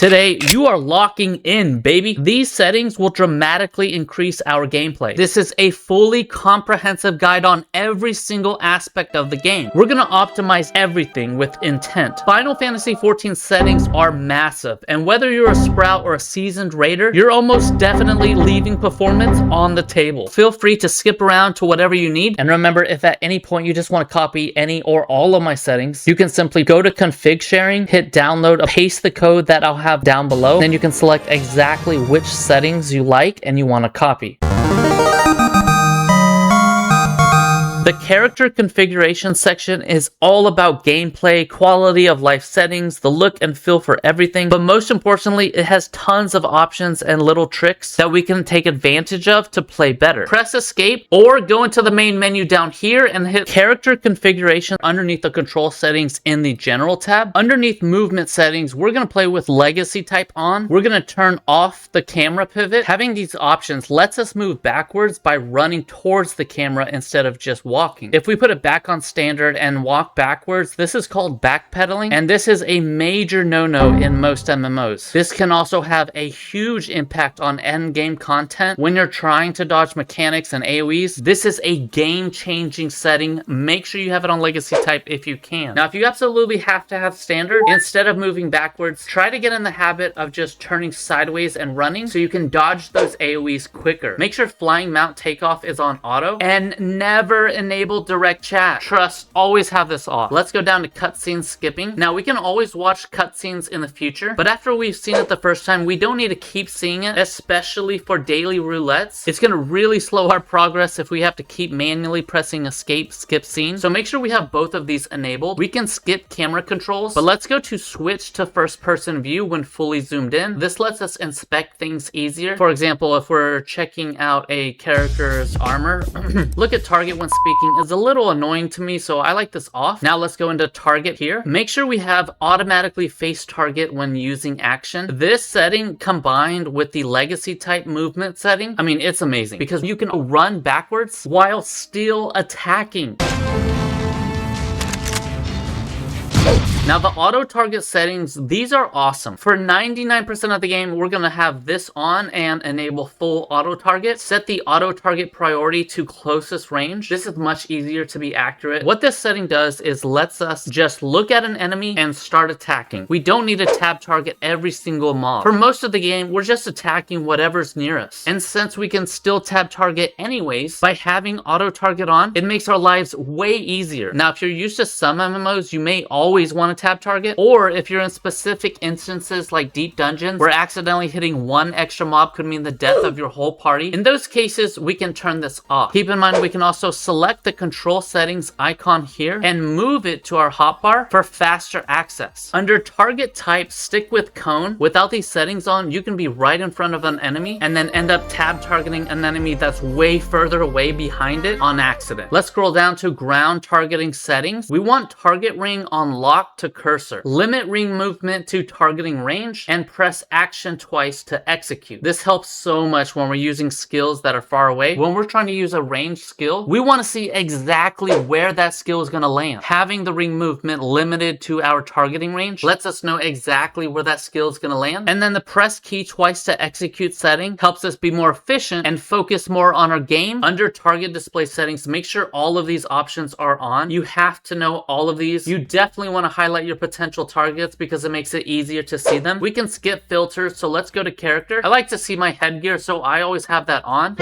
Today, you are locking in, baby. These settings will dramatically increase our gameplay. This is a fully comprehensive guide on every single aspect of the game. We're gonna optimize everything with intent. Final Fantasy XIV settings are massive, and whether you're a sprout or a seasoned raider, you're almost definitely leaving performance on the table. Feel free to skip around to whatever you need, and remember, if at any point you just want to copy any or all of my settings, you can simply go to config sharing, hit download, paste the code that I'll have down below, then you can select exactly which settings you like and you want to copy. The character configuration section is all about gameplay, quality of life settings, the look and feel for everything, but most importantly, it has tons of options and little tricks that we can take advantage of to play better. Press escape or go into the main menu down here and hit character configuration underneath the control settings in the general tab. Underneath movement settings, we're going to play with legacy type on. We're going to turn off the camera pivot. Having these options lets us move backwards by running towards the camera instead of just walking. If we put it back on standard and walk backwards, this is called backpedaling, and this is a major no-no in most MMOs. This can also have a huge impact on endgame content when you're trying to dodge mechanics and AoEs. This is a game-changing setting. Make sure you have it on legacy type if you can. Now, if you absolutely have to have standard, instead of moving backwards, try to get in the habit of just turning sideways and running so you can dodge those AoEs quicker. Make sure flying mount takeoff is on auto, and never enable direct chat. Trust, always have this off. Let's go down to cutscene skipping. Now, we can always watch cutscenes in the future, but after we've seen it the first time, we don't need to keep seeing it, especially for daily roulettes. It's gonna really slow our progress if we have to keep manually pressing escape, skip scene. So make sure we have both of these enabled. We can skip camera controls, but let's go to switch to first person view when fully zoomed in. This lets us inspect things easier. For example, if we're checking out a character's armor, look at target when speaking is a little annoying to me, so I like this off. Now let's go into target here. Make sure we have automatically face target when using action. This setting combined with the legacy type movement setting, I mean, it's amazing because you can run backwards while still attacking. Now, the auto target settings, these are awesome. For 99% of the game, we're gonna have this on and enable full auto target. Set the auto target priority to closest range. This is much easier to be accurate. What this setting does is lets us just look at an enemy and start attacking. We don't need to tab target every single mob. For most of the game, we're just attacking whatever's near us. And since we can still tab target anyways, by having auto target on, it makes our lives way easier. Now, if you're used to some MMOs, you may always want to tab target, or if you're in specific instances like deep dungeons where accidentally hitting one extra mob could mean the death of your whole party, in those cases we can turn this off. Keep in mind we can also select the control settings icon here and move it to our hotbar for faster access. Under target type, stick with cone. Without these settings on, you can be right in front of an enemy and then end up tab targeting an enemy that's way further away behind it on accident. Let's scroll down to ground targeting settings. We want target ring on lock to cursor. Limit ring movement to targeting range and press action twice to execute. This helps so much when we're using skills that are far away. When we're trying to use a ranged skill, we want to see exactly where that skill is going to land. Having the ring movement limited to our targeting range lets us know exactly where that skill is going to land. And then the press key twice to execute setting helps us be more efficient and focus more on our game. Under target display settings, make sure all of these options are on. You have to know all of these. You definitely want to highlight your potential targets because it makes it easier to see them. We can skip filters, so let's go to character. I like to see my headgear, so I always have that on.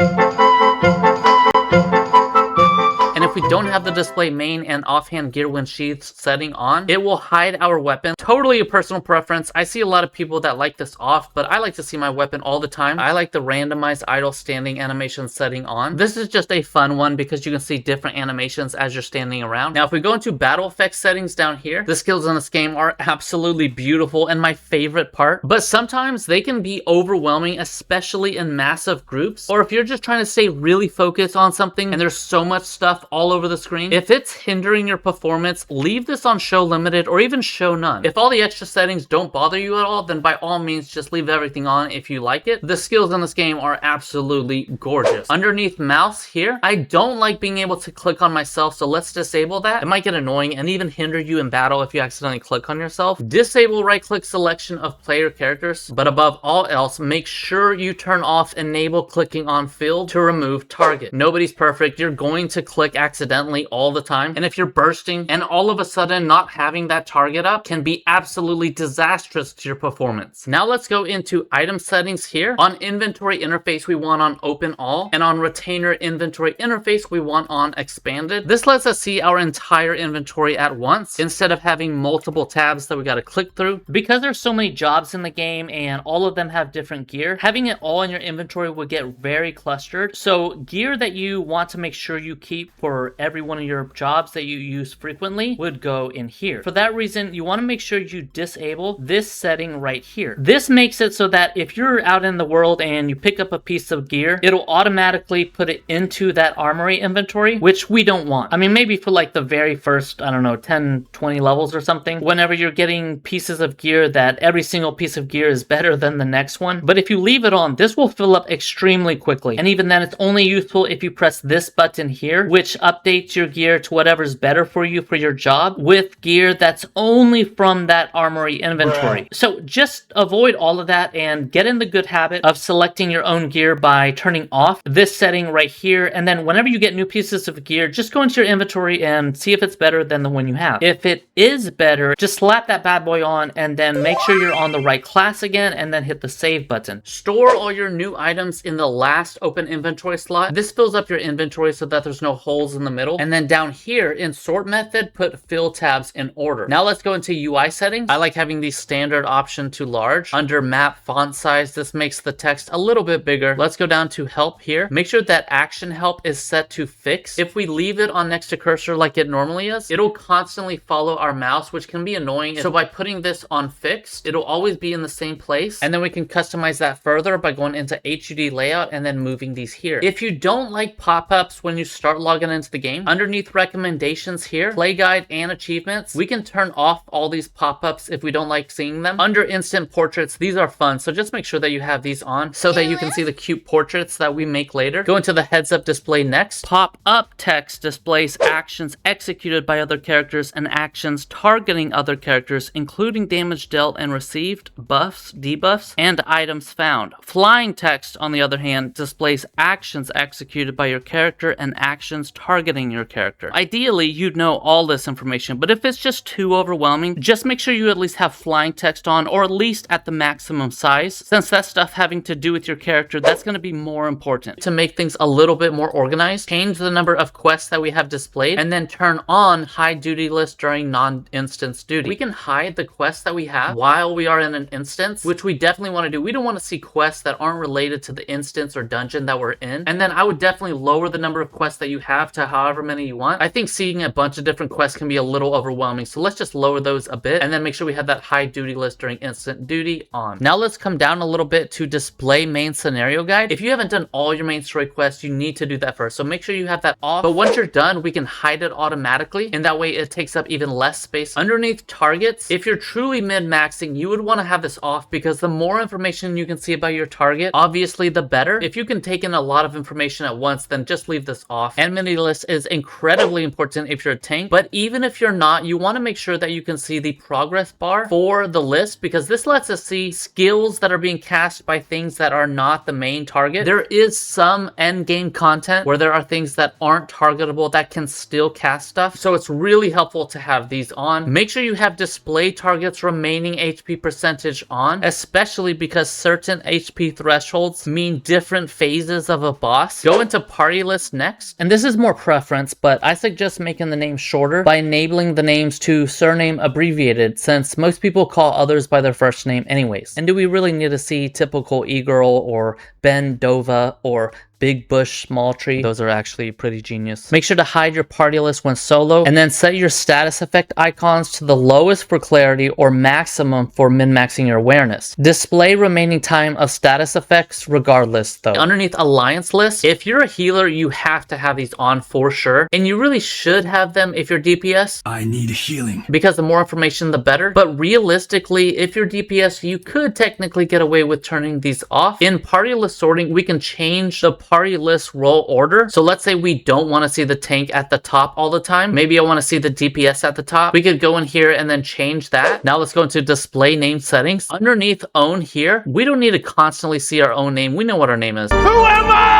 And if we don't have the display main and offhand gear when sheaths setting on, it will hide our weapon. Totally a personal preference. I see a lot of people that like this off, but I like to see my weapon all the time. I like the randomized idle standing animation setting on. This is just a fun one because you can see different animations as you're standing around. Now, if we go into battle effects settings down here, the skills in this game are absolutely beautiful and my favorite part, but sometimes they can be overwhelming, especially in massive groups, or if you're just trying to stay really focused on something and there's so much stuff all all over the screen. If it's hindering your performance, leave this on show limited or even show none. If all the extra settings don't bother you at all, then by all means just leave everything on if you like it. The skills in this game are absolutely gorgeous. Underneath mouse here, I don't like being able to click on myself, so let's disable that. It might get annoying and even hinder you in battle if you accidentally click on yourself. Disable right click selection of player characters, but above all else, make sure you turn off enable clicking on field to remove target. Nobody's perfect. You're going to click accidentally all the time, and if you're bursting and all of a sudden not having that target up can be absolutely disastrous to your performance. Now let's go into item settings here. On inventory interface, we want on open all, and on retainer inventory interface, we want on expanded. This lets us see our entire inventory at once instead of having multiple tabs that we got to click through. Because there's so many jobs in the game and all of them have different gear, having it all in your inventory would get very clustered. So gear that you want to make sure you keep for every one of your jobs that you use frequently would go in here. For that reason, you want to make sure you disable this setting right here. This makes it so that if you're out in the world and you pick up a piece of gear, it'll automatically put it into that armory inventory, which we don't want. I mean, maybe for like the very first, I don't know, 10, 20 levels or something, whenever you're getting pieces of gear that every single piece of gear is better than the next one. But if you leave it on, this will fill up extremely quickly. And even then, it's only useful if you press this button here, which updates your gear to whatever's better for you for your job with gear that's only from that armory inventory. So just avoid all of that and get in the good habit of selecting your own gear by turning off this setting right here. And then whenever you get new pieces of gear, just go into your inventory and see if it's better than the one you have. If it is better, just slap that bad boy on and then make sure you're on the right class again and then hit the save button. Store all your new items in the last open inventory slot. This fills up your inventory so that there's no holes in the middle. And then down here in sort method, put fill tabs in order. Now let's go into UI settings. I like having the standard option to large. Under map font size, this makes the text a little bit bigger. Let's go down to help here. Make sure that action help is set to fixed. If we leave it on next to cursor like it normally is, it'll constantly follow our mouse, which can be annoying. So by putting this on fixed, it'll always be in the same place. And then we can customize that further by going into HUD layout and then moving these here. If you don't like pop-ups when you start logging into the game, underneath recommendations here, play guide and achievements, we can turn off all these pop-ups if we don't like seeing them. Under instant portraits, these are fun. So just make sure that you have these on so that you can see the cute portraits that we make later. Go into the heads up display next. Pop-up text displays actions executed by other characters and actions targeting other characters, including damage dealt and received, buffs, debuffs, and items found. Flying text, on the other hand, displays actions executed by your character and actions targeting your character. Ideally, you'd know all this information, but if it's just too overwhelming, just make sure you at least have flying text on, or at least at the maximum size. Since that stuff having to do with your character, that's going to be more important. To make things a little bit more organized, change the number of quests that we have displayed, and then turn on hide duty list during non-instance duty. We can hide the quests that we have while we are in an instance, which we definitely want to do. We don't want to see quests that aren't related to the instance or dungeon that we're in. And then I would definitely lower the number of quests that you have to however many you want. I think seeing a bunch of different quests can be a little overwhelming, so let's just lower those a bit and then make sure we have that hide duty list during instant duty on. Now let's come down a little bit to display main scenario guide. If you haven't done all your main story quests, you need to do that first, so make sure you have that off. But once you're done, we can hide it automatically, and that way it takes up even less space. Underneath targets, if you're truly min-maxing, you would want to have this off because the more information you can see about your target, obviously the better. If you can take in a lot of information at once, then just leave this off. Enmity List is incredibly important if you're a tank, but even if you're not, you want to make sure that you can see the progress bar for the list, because this lets us see skills that are being cast by things that are not the main target. There is some end game content where there are things that aren't targetable that can still cast stuff, so it's really helpful to have these on. Make sure you have display targets remaining HP percentage on, especially because certain HP thresholds mean different phases of a boss. Go into party list next, and this is more preference, but I suggest making the name shorter by enabling the names to surname abbreviated, since most people call others by their first name anyways. And do we really need to see typical e-girl or Ben Dova or big bush, small tree. Those are actually pretty genius. Make sure to hide your party list when solo, and then set your status effect icons to the lowest for clarity or maximum for min-maxing your awareness. Display remaining time of status effects regardless though. Underneath alliance list, if you're a healer, you have to have these on for sure, and you really should have them if you're DPS. I need healing. Because the more information, the better. But realistically, if you're DPS, you could technically get away with turning these off. In party list sorting, we can change the party list role order. So let's say we don't want to see the tank at the top all the time. Maybe I want to see the DPS at the top. We could go in here and then change that. Now let's go into display name settings. Underneath own here, we don't need to constantly see our own name. We know what our name is. Who am I?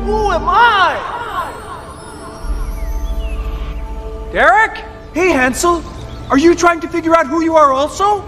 Who am I? Derek? Hey, Hansel. Are you trying to figure out who you are also?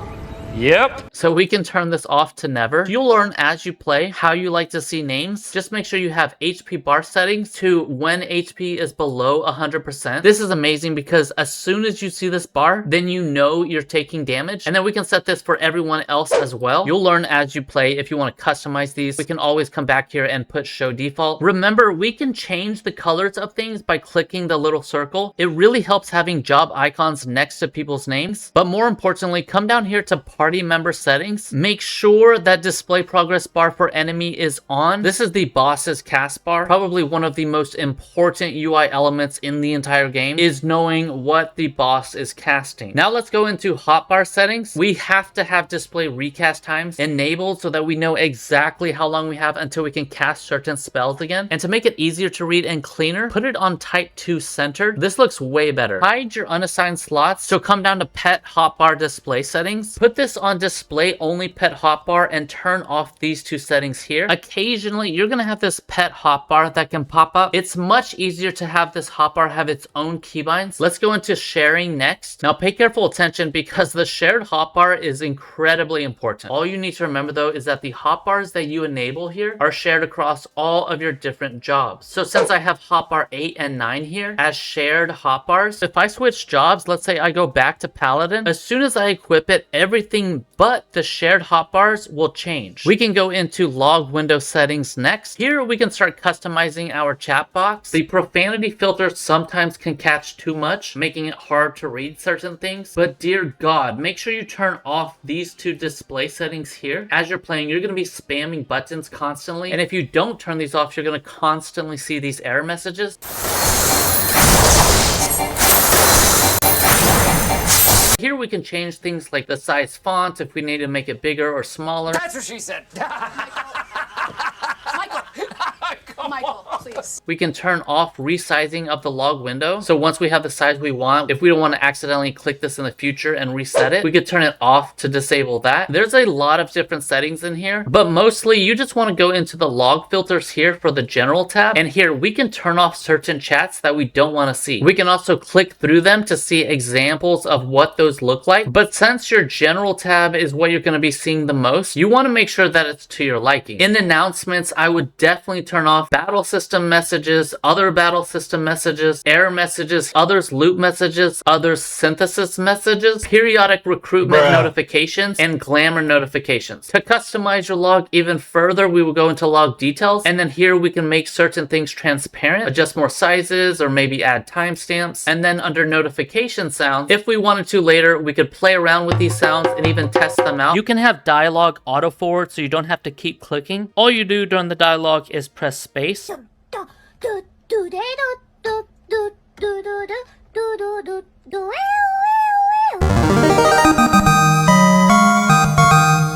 Yep. So we can turn this off to never. You'll learn as you play how you like to see names. Just make sure you have HP bar settings to when HP is below 100%. This is amazing because as soon as you see this bar, then you know you're taking damage. And then we can set this for everyone else as well. You'll learn as you play. If you want to customize these, we can always come back here and put show default. Remember, we can change the colors of things by clicking the little circle. It really helps having job icons next to people's names. But more importantly, come down here to party member settings. Make sure that display progress bar for enemy is on. This is the boss's Castbar. Probably one of the most important UI elements in the entire game is knowing what the boss is casting. Now let's go into hotbar settings. We have to have display recast times enabled so that we know exactly how long we have until we can cast certain spells again. And to make it easier to read and cleaner, put it on type 2 centered. This looks way better. Hide your unassigned slots. So come down to pet hotbar display settings. Put this on display only pet hotbar and turn off these two settings here. Occasionally, you're going to have this pet hotbar that can pop up. It's much easier to have this hotbar have its own keybinds. Let's go into sharing next. Now pay careful attention because the shared hotbar is incredibly important. All you need to remember though is that the hotbars that you enable here are shared across all of your different jobs. So since I have hotbar 8 and 9 here as shared hotbars, if I switch jobs, let's say I go back to Paladin, as soon as I equip it, everything but the shared hotbars will change. We can go into log window settings next. Here we can start customizing our chat box. The profanity filter sometimes can catch too much, making it hard to read certain things. But dear God, make sure you turn off these two display settings here. As you're playing, you're going to be spamming buttons constantly. And if you don't turn these off, you're going to constantly see these error messages. Here we can change things like the size font if we need to make it bigger or smaller. That's what she said. Michael, please. We can turn off resizing of the log window. So once we have the size we want, if we don't want to accidentally click this in the future and reset it, we could turn it off to disable that. There's a lot of different settings in here, but mostly you just want to go into the log filters here for the general tab. And here we can turn off certain chats that we don't want to see. We can also click through them to see examples of what those look like. But since your general tab is what you're going to be seeing the most, you want to make sure that it's to your liking. In announcements, I would definitely turn off battle system messages, other battle system messages, error messages, others loot messages, others synthesis messages, periodic recruitment notifications, and glamour notifications. To customize your log even further, we will go into log details, and then here we can make certain things transparent, adjust more sizes, or maybe add timestamps. And then under notification sounds, if we wanted to later, we could play around with these sounds and even test them out. You can have dialogue auto forward so you don't have to keep clicking. All you do during the dialogue is press space.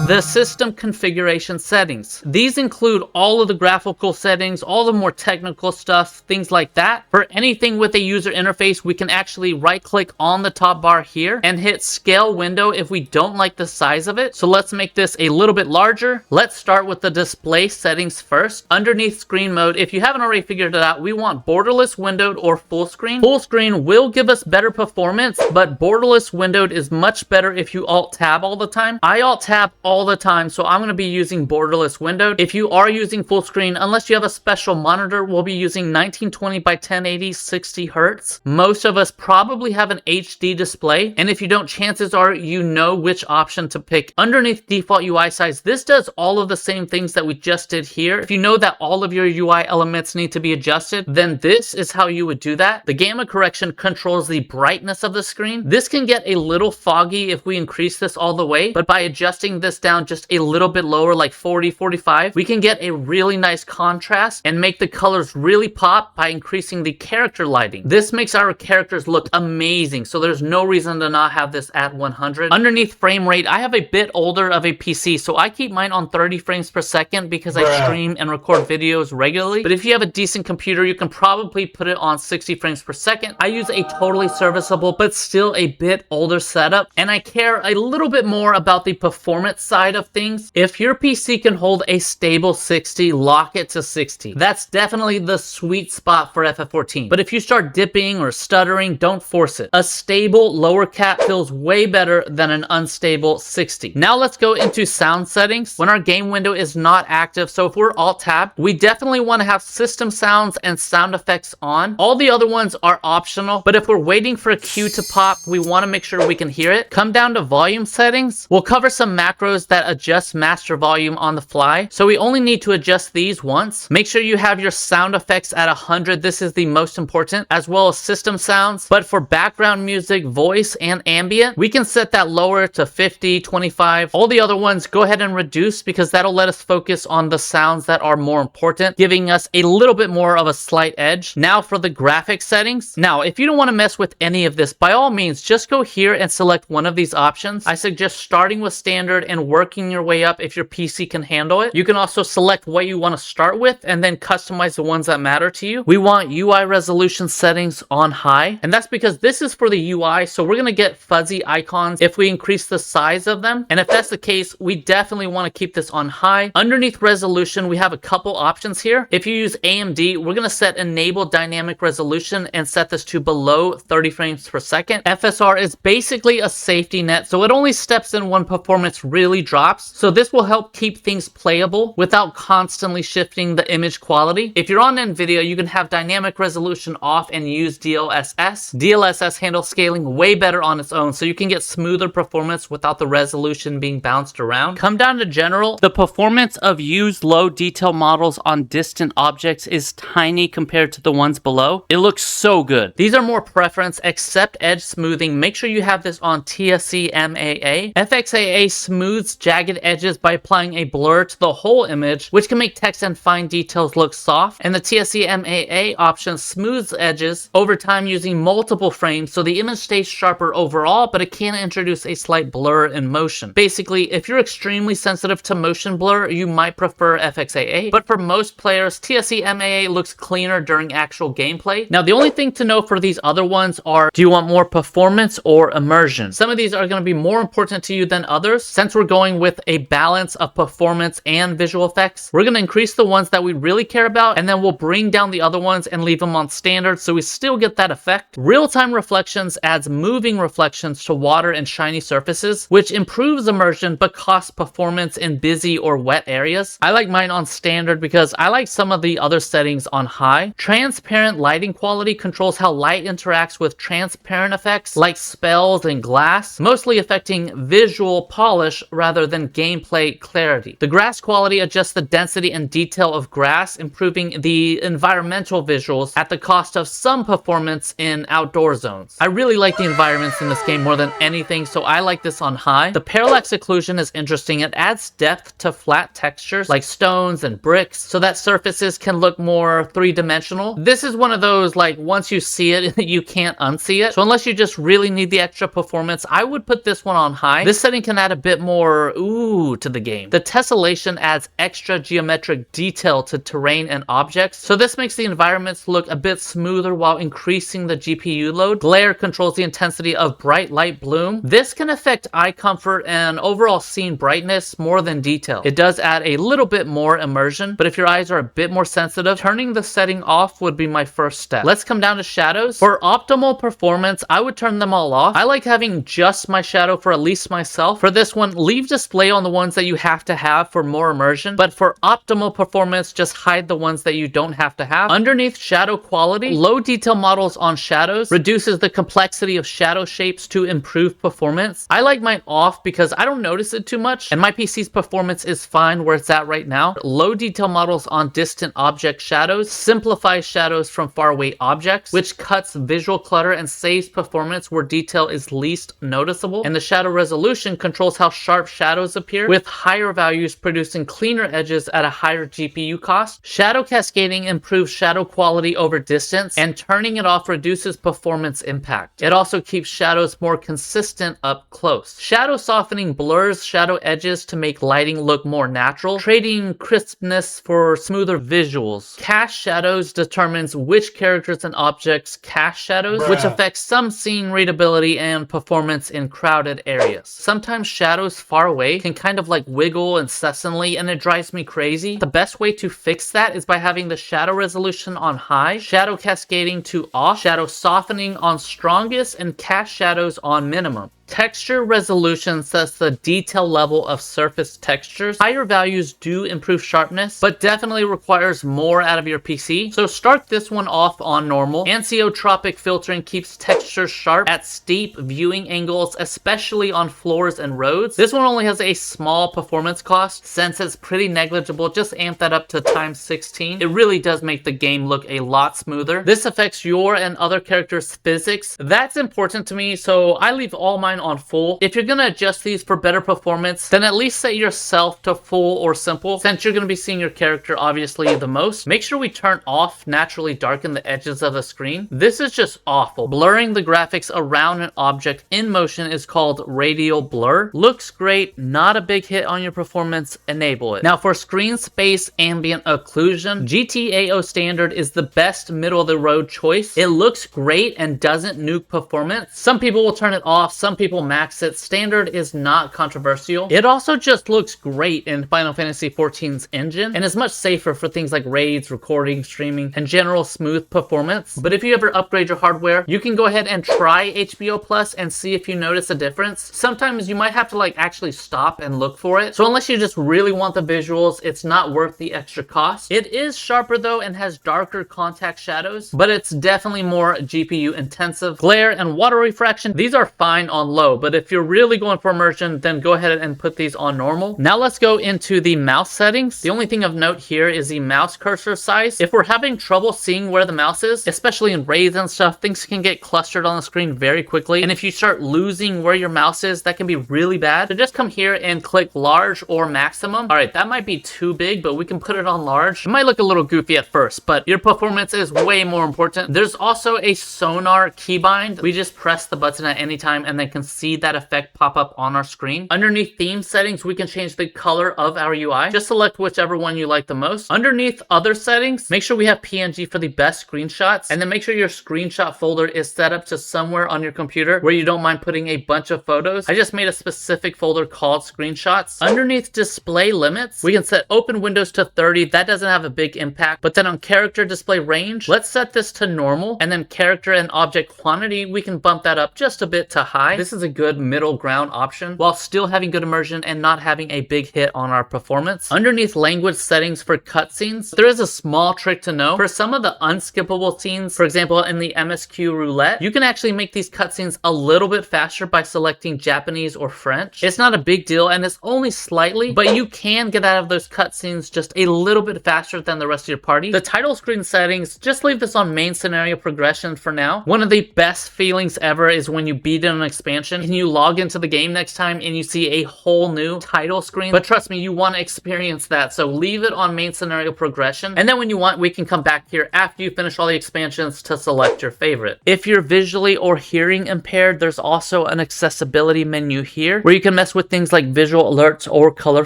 The system configuration settings. These include all of the graphical settings, all the more technical stuff, things like that. For anything with a user interface, we can actually right click on the top bar here and hit scale window if we don't like the size of it. So let's make this a little bit larger. Let's start with the display settings first. Underneath screen mode, if you haven't already figured it out, we want borderless windowed or full screen. Full screen will give us better performance, but borderless windowed is much better if you alt tab all the time. I alt tab all all the time, so I'm going to be using borderless windowed. If you are using full screen, unless you have a special monitor, we'll be using 1920 by 1080 60 Hertz. Most of us probably have an HD display, and if you don't, chances are you know which option to pick. Underneath default UI size, this does all of the same things that we just did here. If you know that all of your UI elements need to be adjusted, then this is how you would do that. The gamma correction controls the brightness of the screen. This can get a little foggy if we increase this all the way, but by adjusting this down just a little bit lower, like 40, 45, we can get a really nice contrast and make the colors really pop by increasing the character lighting. This makes our characters look amazing, so there's no reason to not have this at 100. Underneath frame rate, I have a bit older of a PC, so I keep mine on 30 frames per second because I stream and record videos regularly. But if you have a decent computer, you can probably put it on 60 frames per second. I use a totally serviceable but still a bit older setup, and I care a little bit more about the performance side of things. If your PC can hold a stable 60, lock it to 60. That's definitely the sweet spot for FF14. But if you start dipping or stuttering, don't force it. A stable lower cap feels way better than an unstable 60. Now let's go into sound settings. When our game window is not active, so if we're alt-tabbed, we definitely want to have system sounds and sound effects on. All the other ones are optional, but if we're waiting for a cue to pop, we want to make sure we can hear it. Come down to volume settings. We'll cover some macros that adjust master volume on the fly, so we only need to adjust these once. Make sure you have your sound effects at 100. This is the most important, as well as system sounds. But for background music, voice, and ambient, we can set that lower to 50, 25. All the other ones, go ahead and reduce, because that'll let us focus on the sounds that are more important, giving us a little bit more of a slight edge. Now for the graphics settings. Now, if you don't want to mess with any of this, by all means, just go here and select one of these options. I suggest starting with standard and working your way up if your PC can handle it. You can also select what you want to start with and then customize the ones that matter to you. We want UI resolution settings on high, and that's because this is for the UI, so we're going to get fuzzy icons if we increase the size of them. And if that's the case, we definitely want to keep this on high. Underneath resolution, we have a couple options here. If you use AMD, we're going to set enable dynamic resolution and set this to below 30 frames per second. FSR is basically a safety net, so it only steps in when performance really drops. So this will help keep things playable without constantly shifting the image quality. If you're on NVIDIA, you can have dynamic resolution off and use DLSS. DLSS handles scaling way better on its own, so you can get smoother performance without the resolution being bounced around. Come down to general. The performance of used low detail models on distant objects is tiny compared to the ones below. It looks so good. These are more preference, except edge smoothing. Make sure you have this on TSC MAA. FXAA smooths jagged edges by applying a blur to the whole image, which can make text and fine details look soft. And the TSC MAA option smooths edges over time using multiple frames, so the image stays sharper overall, but it can introduce a slight blur in motion. Basically, if you're extremely sensitive to motion blur, you might prefer FXAA, but for most players, TSC MAA looks cleaner during actual gameplay. Now, the only thing to know for these other ones are, do you want more performance or immersion? Some of these are going to be more important to you than others. Since we're going with a balance of performance and visual effects, we're going to increase the ones that we really care about, and then we'll bring down the other ones and leave them on standard so we still get that effect. Real-time reflections adds moving reflections to water and shiny surfaces, which improves immersion but costs performance in busy or wet areas. I like mine on standard because I like some of the other settings on high. Transparent lighting quality controls how light interacts with transparent effects like spells and glass, mostly affecting visual polish rather than gameplay clarity. The grass quality adjusts the density and detail of grass, improving the environmental visuals at the cost of some performance in outdoor zones. I really like the environments in this game more than anything, so I like this on high. The parallax occlusion is interesting. It adds depth to flat textures like stones and bricks so that surfaces can look more three-dimensional. This is one of those, like, once you see it, you can't unsee it. So unless you just really need the extra performance, I would put this one on high. This setting can add a bit more ooh to the game. The tessellation adds extra geometric detail to terrain and objects, so this makes the environments look a bit smoother while increasing the GPU load. Glare controls the intensity of bright light bloom. This can affect eye comfort and overall scene brightness more than detail. It does add a little bit more immersion, but if your eyes are a bit more sensitive, turning the setting off would be my first step. Let's come down to shadows. For optimal performance, I would turn them all off. I like having just my shadow for at least myself. For this one, leave Leave display on the ones that you have to have for more immersion, but for optimal performance, just hide the ones that you don't have to have. Underneath shadow quality, low detail models on shadows reduces the complexity of shadow shapes to improve performance. I like mine off because I don't notice it too much, and my PC's performance is fine where it's at right now. Low detail models on distant object shadows simplifies shadows from far away objects, which cuts visual clutter and saves performance where detail is least noticeable. And the shadow resolution controls how sharp shadows appear, with higher values producing cleaner edges at a higher GPU cost. Shadow cascading improves shadow quality over distance, and turning it off reduces performance impact. It also keeps shadows more consistent up close. Shadow softening blurs shadow edges to make lighting look more natural, trading crispness for smoother visuals. Cast shadows determines which characters and objects cast shadows, which affects some scene readability and performance in crowded areas. Sometimes shadows far away can kind of like wiggle incessantly, and it drives me crazy. The best way to fix that is by having the shadow resolution on high, shadow cascading to off, shadow softening on strongest, and cast shadows on minimum. Texture resolution sets the detail level of surface textures. Higher values do improve sharpness, but definitely requires more out of your PC. So start this one off on normal. Anisotropic filtering keeps textures sharp at steep viewing angles, especially on floors and roads. This one only has a small performance cost. Since it's pretty negligible, just amp that up to times 16. It really does make the game look a lot smoother. This affects your and other characters' physics. That's important to me, so I leave all mine on full. If you're going to adjust these for better performance, then at least set yourself to full or simple, since you're going to be seeing your character obviously the most. Make sure we turn off naturally darken the edges of the screen. This is just awful. Blurring the graphics around an object in motion is called radial blur. Looks great, not a big hit on your performance. Enable it. Now for screen space ambient occlusion, GTAO standard is the best middle of the road choice. It looks great and doesn't nuke performance. Some people will turn it off, some people max it. Standard is not controversial. It also just looks great in Final Fantasy XIV's engine, and is much safer for things like raids, recording, streaming, and general smooth performance. But if you ever upgrade your hardware, you can go ahead and try HBO Plus and see if you notice a difference. Sometimes you might have to actually stop and look for it. So unless you just really want the visuals, it's not worth the extra cost. It is sharper though and has darker contact shadows, but it's definitely more GPU intensive. Glare and water refraction, these are fine on low, but if you're really going for immersion, then go ahead and put these on normal. Now let's go into the mouse settings. The only thing of note here is the mouse cursor size. If we're having trouble seeing where the mouse is, especially in raids and stuff, things can get clustered on the screen very quickly, and if you start losing where your mouse is, that can be really bad. So just come here and click large or maximum. All right, that might be too big, but we can put it on large. It might look a little goofy at first, but your performance is way more important. There's also a sonar keybind. We just press the button at any time and then can see that effect pop up on our screen. Underneath theme settings, we can change the color of our UI. Just select whichever one you like the most. Underneath other settings, make sure we have PNG for the best screenshots, and then make sure your screenshot folder is set up to somewhere on your computer where you don't mind putting a bunch of photos. I just made a specific folder called screenshots. Underneath display limits, we can set open windows to 30. That doesn't have a big impact, but then on character display range, let's set this to normal, and then character and object quantity, we can bump that up just a bit to high. This is a good middle ground option while still having good immersion and not having a big hit on our performance. Underneath language settings for cutscenes, there is a small trick to know. For some of the unskippable scenes, for example in the MSQ roulette, you can actually make these cutscenes a little bit faster by selecting Japanese or French. It's not a big deal and it's only slightly, but you can get out of those cutscenes just a little bit faster than the rest of your party. The title screen settings, just leave this on main scenario progression for now. One of the best feelings ever is when you beat an expansion and you log into the game next time and you see a whole new title screen. But trust me, you want to experience that, so leave it on main scenario progression, and then when you want, we can come back here after you finish all the expansions to select your favorite. If you're visually or hearing impaired, there's also an accessibility menu here where you can mess with things like visual alerts or color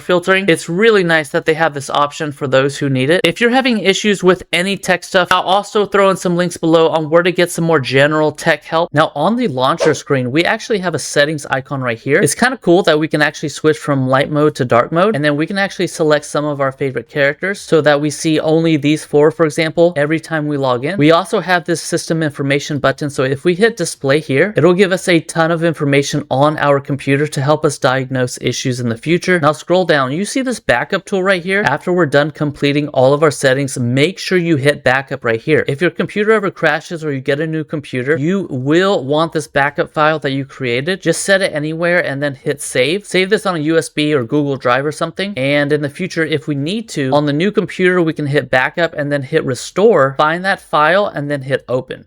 filtering. It's really nice that they have this option for those who need it. If you're having issues with any tech stuff, I'll also throw in some links below on where to get some more general tech help. Now on the launcher screen, we actually have a settings icon right here. It's kind of cool that we can actually switch from light mode to dark mode, and then we can actually select some of our favorite characters so that we see only these 4, for example, every time we log in. We also have this system information button, so if we hit display here, it'll give us a ton of information on our computer to help us diagnose issues in the future. Now scroll down, you see this backup tool right here. After we're done completing all of our settings, make sure you hit backup right here. If your computer ever crashes or you get a new computer, you will want this backup file that you created. Just set it anywhere and then hit save. Save this on a USB or Google Drive or something, and in the future, if we need to, on the new computer, we can hit backup and then hit restore, find that file, and then hit open.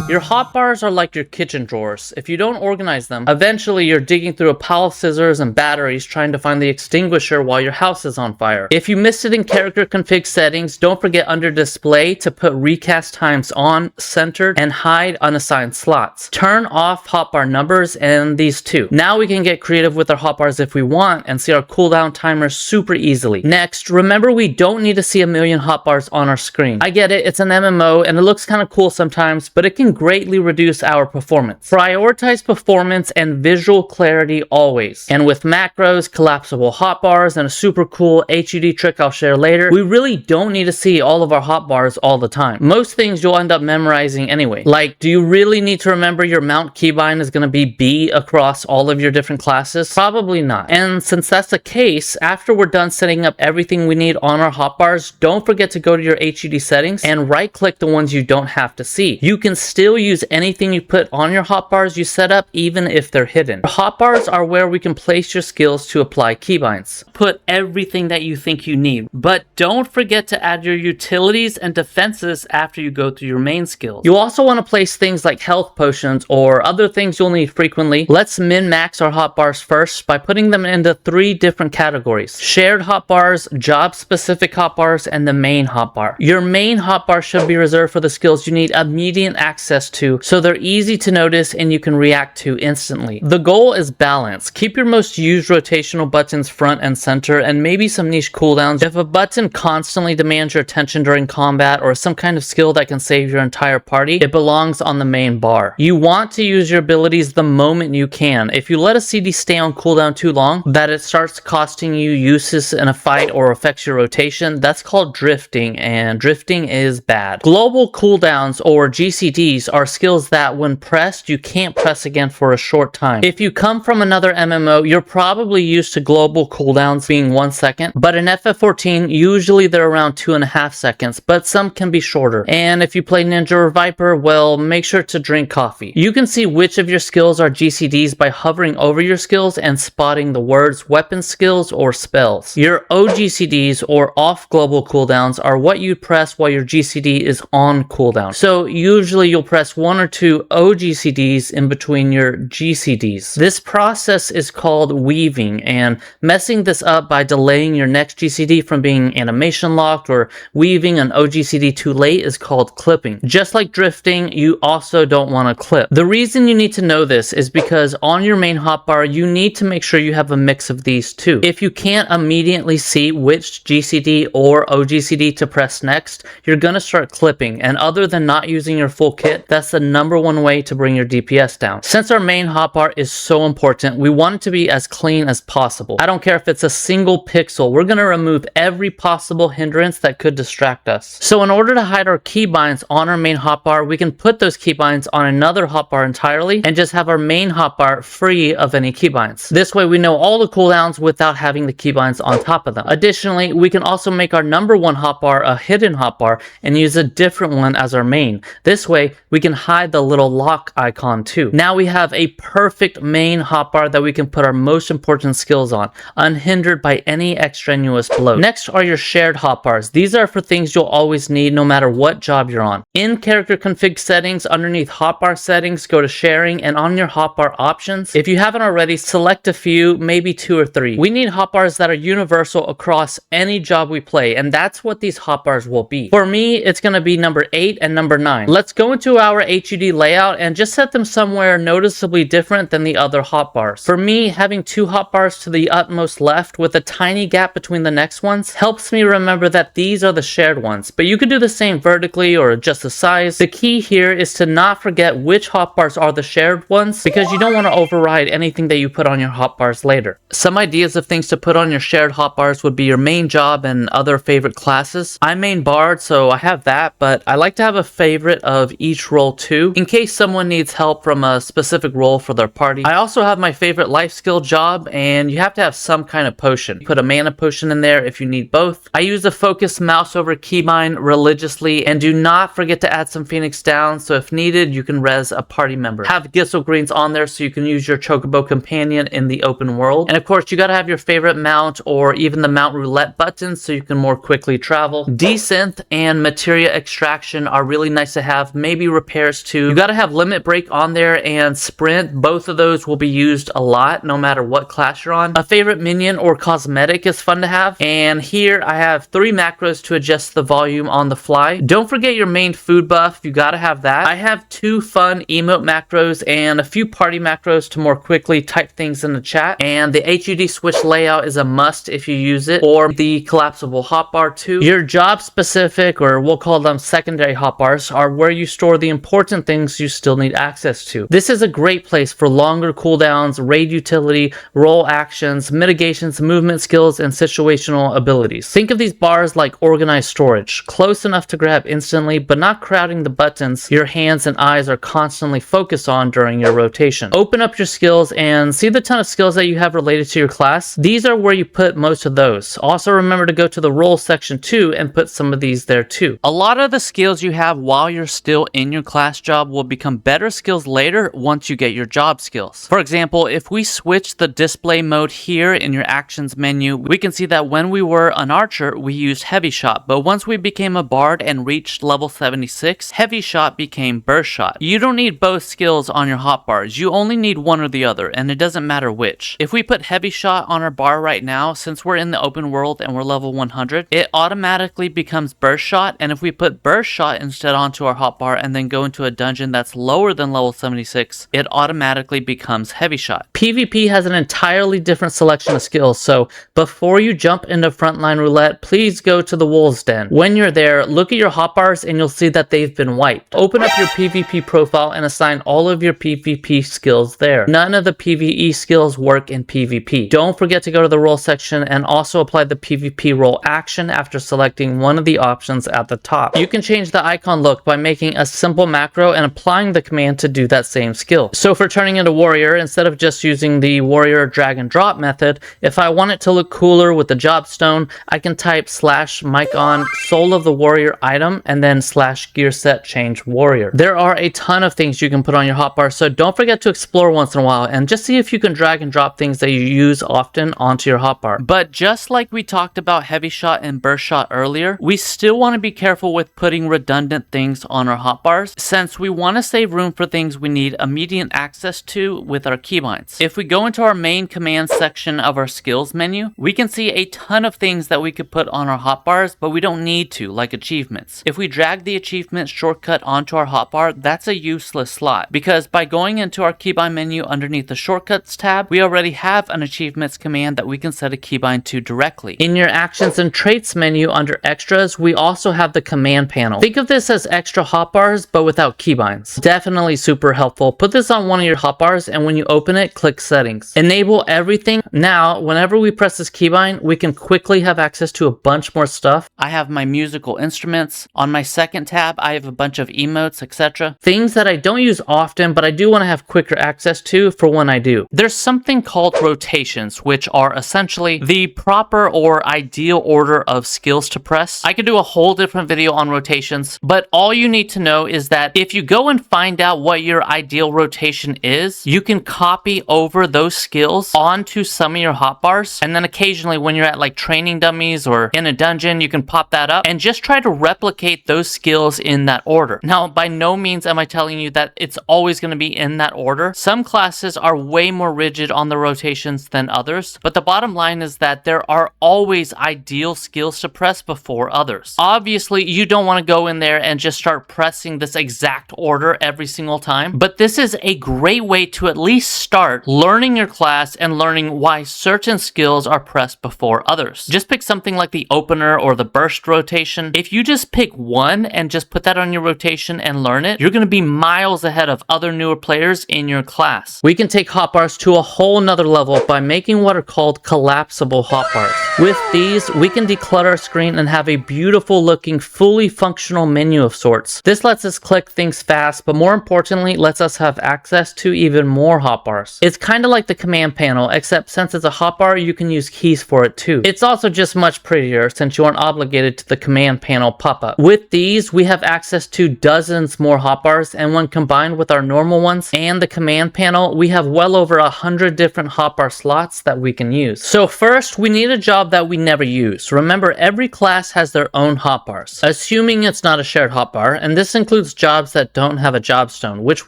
Your hotbars are like your kitchen drawers. If you don't organize them, eventually you're digging through a pile of scissors and batteries trying to find the extinguisher while your house is on fire. If you missed it in character config settings, don't forget under display to put recast times on, centered, and hide unassigned slots. Turn off hotbar numbers and these two. Now we can get creative with our hotbars if we want and see our cooldown timers super easily. Next, remember we don't need to see a million hotbars on our screen. I get it, it's an MMO and it looks kind of cool sometimes, but it can greatly reduce our performance. Prioritize performance and visual clarity always. And with macros, collapsible hotbars, and a super cool HUD trick I'll share later, we really don't need to see all of our hotbars all the time. Most things you'll end up memorizing anyway. Like, do you really need to remember your mount keybind is going to be B across all of your different classes? Probably not. And since that's the case, after we're done setting up everything we need on our hotbars, don't forget to go to your HUD settings and right click the ones you don't have to see. You can still use anything you put on your hotbars you set up, even if they're hidden. Hotbars are where we can place your skills to apply keybinds. Put everything that you think you need, but don't forget to add your utilities and defenses after you go through your main skills. You also want to place things like health potions or other things you'll need frequently. Let's min-max our hotbars first by putting them into 3 different categories: shared hotbars, job-specific hotbars, and the main hotbar. Your main hotbar should be reserved for the skills you need immediate access to, so they're easy to notice and you can react to instantly. The goal is balance. Keep your most used rotational buttons front and center, and maybe some niche cooldowns. If a button constantly demands your attention during combat or some kind of skill that can save your entire party, it belongs on the main bar. You want to use your abilities the moment you can. If you let a CD stay on cooldown too long that it starts costing you uses in a fight or affects your rotation, that's called drifting, and drifting is bad. Global cooldowns or GCDs are skills that when pressed, you can't press again for a short time. If you come from another MMO, you're probably used to global cooldowns being 1 second, but in FF14, usually they're around 2.5 seconds, but some can be shorter. And if you play Ninja or Viper, well, make sure to drink coffee. You can see which of your skills are GCDs by hovering over your skills and spotting the words weapon skills or spells. Your oGCDs or off global cooldowns are what you press while your GCD is on cooldown. So usually you'll press 1 or 2 oGCDs in between your GCDs. This process is called weaving, and messing this up by delaying your next GCD from being animation locked or weaving an oGCD too late is called clipping. Just like drifting, you also don't want to clip. The reason you need to know this is because on your main hotbar, you need to make sure you have a mix of these two. If you can't immediately see which GCD or oGCD to press next, you're gonna start clipping, and other than not using your full kit, that's the number one way to bring your DPS down. Since our main hotbar is so important, we want it to be as clean as possible. I don't care if it's a single pixel, we're gonna remove every possible hindrance that could distract us. So in order to hide our keybinds on our main hotbar, we can put those keybinds on another hotbar entirely and just have our main hotbar free of any keybinds. This way we know all the cooldowns without having the keybinds on top of them. Additionally, we can also make our number 1 hotbar a hidden hotbar and use a different one as our main. This way we can hide the little lock icon too. Now we have a perfect main hotbar that we can put our most important skills on, unhindered by any extraneous bloat. Next are your shared hotbars. These are for things you'll always need no matter what job you're on. In character config settings, underneath hotbar settings, go to sharing, and on your hotbar options, if you haven't already, select a few, maybe 2 or 3. We need hotbars that are universal across any job we play, and that's what these hotbars will be. For me, it's going to be number 8 and number 9. Let's go into our HUD layout and just set them somewhere noticeably different than the other hotbars. For me, having 2 hotbars to the utmost left with a tiny gap between the next ones helps me remember that these are the shared ones, but you could do the same vertically or adjust the size. The key here is to not forget which hotbars are the shared ones, because you don't want to override anything that you put on your hotbars later. Some ideas of things to put on your shared hotbars would be your main job and other favorite classes. I main Bard, so I have that, but I like to have a favorite of each role too, in case someone needs help from a specific role for their party. I also have my favorite life skill job, and you have to have some kind of potion. Put a mana potion in there if you need both. I use the focus Mouseover Keybind religiously, and do not forget to add some Phoenix down, so if needed you can res a party member. Have Gissel Greens on there so you can use your Chocobo companion in the open world. And of course you gotta have your favorite mount or even the mount roulette buttons so you can more quickly travel. Desynth and materia extraction are really nice to have, maybe repairs too. You gotta have limit break on there and sprint. Both of those will be used a lot no matter what class you're on. A favorite minion or cosmetic is fun to have, and here I have 3 macros to adjust the volume on the fly. Don't forget your main food buff, you gotta have that. I have 2 fun emote macros and a few party macros to more quickly type things in the chat, and the HUD switch layout is a must if you use it, or the collapsible hotbar too. Your job specific, or we'll call them secondary hotbars, are where you store the important things you still need access to. This is a great place for longer cooldowns, raid utility, role actions, mitigations, movement skills, and situational abilities. Think of these bars like organized storage, close enough to grab instantly but not crowding the buttons your hands and eyes are constantly focused on during your rotation. Open up your skills and see the ton of skills that you have related to your class. These are where you put most of those. Also remember to go to the role section too and put some of these there too. A lot of the skills you have while you're still in your class job will become better skills later once you get your job skills. For example, if we switch the display mode here in your actions menu, we can see that when we were an archer we used heavy shot, but once we became a bard and reached level 76, heavy shot became burst shot. You don't need both skills on your hotbars, you only need one or the other, and it doesn't matter which. If we put heavy shot on our bar right now, since we're in the open world and we're level 100, it automatically becomes burst shot, and if we put burst shot instead onto our hotbar and then go into a dungeon that's lower than level 76, it automatically becomes heavy shot. PvP has an entirely different selection of skills, so before you jump into frontline roulette, please go to the Wolves Den. When you're there, look at your hotbars and you'll see that they've been wiped. Open up your PvP profile and assign all of your PvP skills there. None of the PvE skills work in PvP. Don't forget to go to the role section and also apply the PvP role action after selecting one of the options at the top. You can change the icon look by making a simple macro and applying the command to do that same skill. So for turning into warrior, instead of just using the warrior drag and drop method, if I want it to look cooler with the job stone, I can type /mic on soul of the warrior item and then /gear set change warrior. There are a ton of things you can put on your hotbar, so don't forget to explore once in a while and just see if you can drag and drop things that you use often onto your hotbar. But just like we talked about heavy shot and burst shot earlier, we still want to be careful with putting redundant things on our hotbars, since we want to save room for things we need immediate access to with our keybinds. If we go into our main command section of our skills menu, we can see a ton of things that we could put on our hotbars, but we don't need to, like achievements. If we drag the achievement shortcut onto our hotbar, that's a useless slot, because by going into our keybind menu underneath the shortcuts tab, we already have an achievements command that we can set a keybind to directly. In your actions and traits menu under extras, we also have the command panel. Think of this as extra hotbars but without keybinds. Definitely super helpful. Put this on one of your hotbars and when you open it, click settings. Enable everything. Now, whenever we press this keybind, we can quickly have access to a bunch more stuff. I have my musical instruments. On my second tab, I have a bunch of emotes, etc. Things that I don't use often, but I do want to have quicker access to for when I do. There's something called rotations, which are essentially the proper or ideal order of skills to press. I could do a whole different video on rotations, but all you need to know is that if you go and find out what your ideal rotation is, you can copy over those skills onto some of your hotbars, and then occasionally when you're at like training dummies or in a dungeon, you can pop that up and just try to replicate those skills in that order. Now, by no means am I telling you that it's always going to be in that order. Some classes are way more rigid on the rotations than others, but the bottom line is that there are always ideal skills to press before others. Obviously, you don't want to go in there and just start pressing the this exact order every single time, but this is a great way to at least start learning your class and learning why certain skills are pressed before others. Just pick something like the opener or the burst rotation. If you just pick one and just put that on your rotation and learn it, you're going to be miles ahead of other newer players in your class. We can take hotbars to a whole nother level by making what are called collapsible hotbars. With these, we can declutter our screen and have a beautiful looking, fully functional menu of sorts. This lets us click things fast, but more importantly, lets us have access to even more hotbars. It's kind of like the command panel, except since it's a hotbar, you can use keys for it too. It's also just much prettier since you aren't obligated to the command panel pop-up. With these, we have access to dozens more hotbars, and when combined with our normal ones and the command panel, we have well over 100 different hotbar slots that we can use. So first, we need a job that we never use. Remember, every class has their own hotbars, assuming it's not a shared hotbar, and this includes jobs that don't have a jobstone, which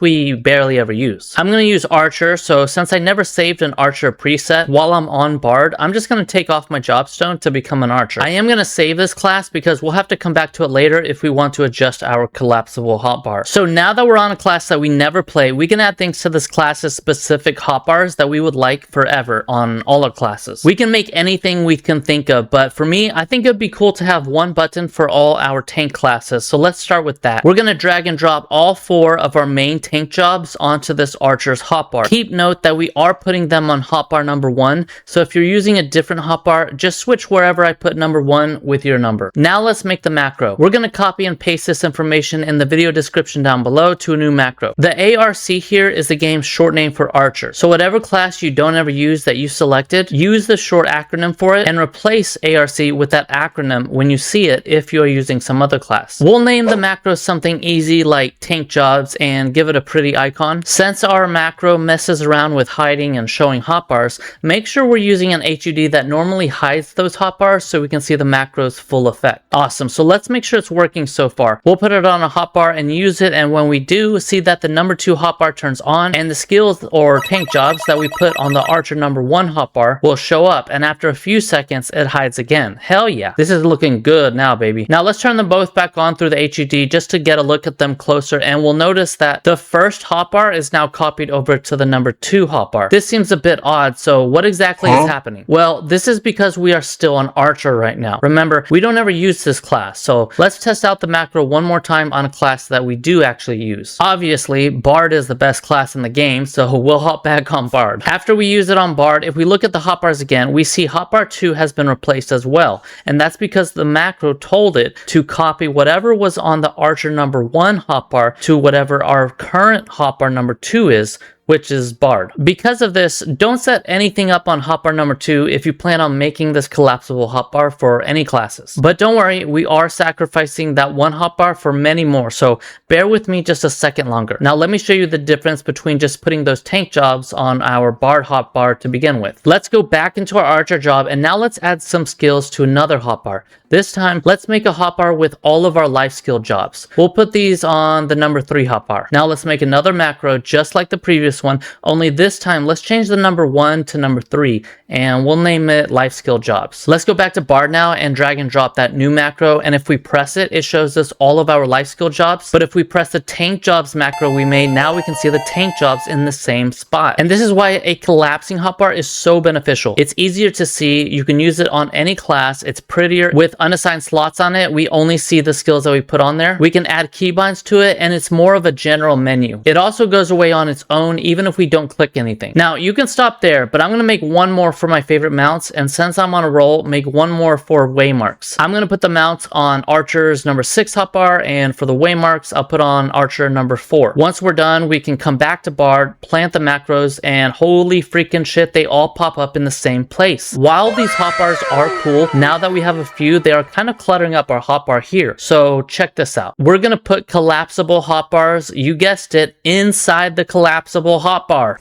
we barely ever use. I'm going to use Archer, so since I never saved an Archer preset while I'm on Bard, I'm just going to take off my jobstone to become an Archer. I am going to save this class because we'll have to come back to it later if we want to adjust our collapsible hotbar. So now that we're on a class that we never play, we can add things to this class's specific hotbars that we would like forever on all our classes. We can make anything we can think of, but for me, I think it'd be cool to have one button for all our tank classes. So let's start with that. We're going to drag and drop all 4 of our main tank jobs onto this Archer's hotbar. Keep note that we are putting them on hotbar number 1, so if you're using a different hotbar, just switch wherever I put number 1 with your number. Now let's make the macro. We're going to copy and paste this information in the video description down below to a new macro. The ARC here is the game's short name for Archer. So whatever class you don't ever use that you selected, use the short acronym for it and replace ARC with that acronym when you see it if you're using some other class. We'll name the macro something easy like tank jobs and give it a pretty icon. Since our macro messes around with hiding and showing hotbars, make sure we're using an HUD that normally hides those hotbars so we can see the macro's full effect. Awesome, so let's make sure it's working so far. We'll put it on a hotbar and use it, and when we do, see that the number 2 hotbar turns on and the skills or tank jobs that we put on the Archer number 1 hotbar will show up, and after a few seconds it hides again. Hell yeah, this is looking good now, baby. Now let's turn them both back on through the HUD just to get a look at them closer, and we'll notice that the first hotbar is now copied over to the number 2 hotbar. This seems a bit odd, so what exactly is happening? Well, this is because we are still on Archer right now. Remember, we don't ever use this class, so let's test out the macro one more time on a class that we do actually use. Obviously, Bard is the best class in the game, so we'll hop back on Bard. After we use it on Bard, if we look at the hotbars again, we see hotbar 2 has been replaced as well, and that's because the macro told it to copy whatever was on the Archer number 1 hotbar to whatever our current hotbar number 2 is, which is Bard. Because of this, don't set anything up on hotbar number 2 if you plan on making this collapsible hotbar for any classes. But don't worry, we are sacrificing that 1 hotbar for many more, so bear with me just a second longer. Now let me show you the difference between just putting those tank jobs on our Bard hotbar to begin with. Let's go back into our Archer job, and now let's add some skills to another hotbar. This time, let's make a hotbar with all of our life skill jobs. We'll put these on the number 3 hotbar. Now let's make another macro just like the previous one, only this time let's change the number 1 to number 3, and we'll name it life skill jobs. Let's go back to Bard now and drag and drop that new macro, and if we press it, it shows us all of our life skill jobs. But if we press the tank jobs macro we made, now we can see the tank jobs in the same spot. And this is why a collapsing hotbar is so beneficial. It's easier to see, you can use it on any class, it's prettier. With unassigned slots on it, we only see the skills that we put on there. We can add keybinds to it, and it's more of a general menu. It also goes away on its own even if we don't click anything. Now you can stop there, but I'm going to make one more for my favorite mounts, and since I'm on a roll, make one more for waymarks. I'm going to put the mounts on Archer's number 6 hotbar, and for the waymarks I'll put on Archer number 4. Once we're done, we can come back to Bard, plant the macros, and holy freaking shit, they all pop up in the same place. While these hotbars are cool, now that we have a few, they are kind of cluttering up our hotbar here. So check this out. We're going to put collapsible hotbars, you guessed it, inside the collapsible hotbar.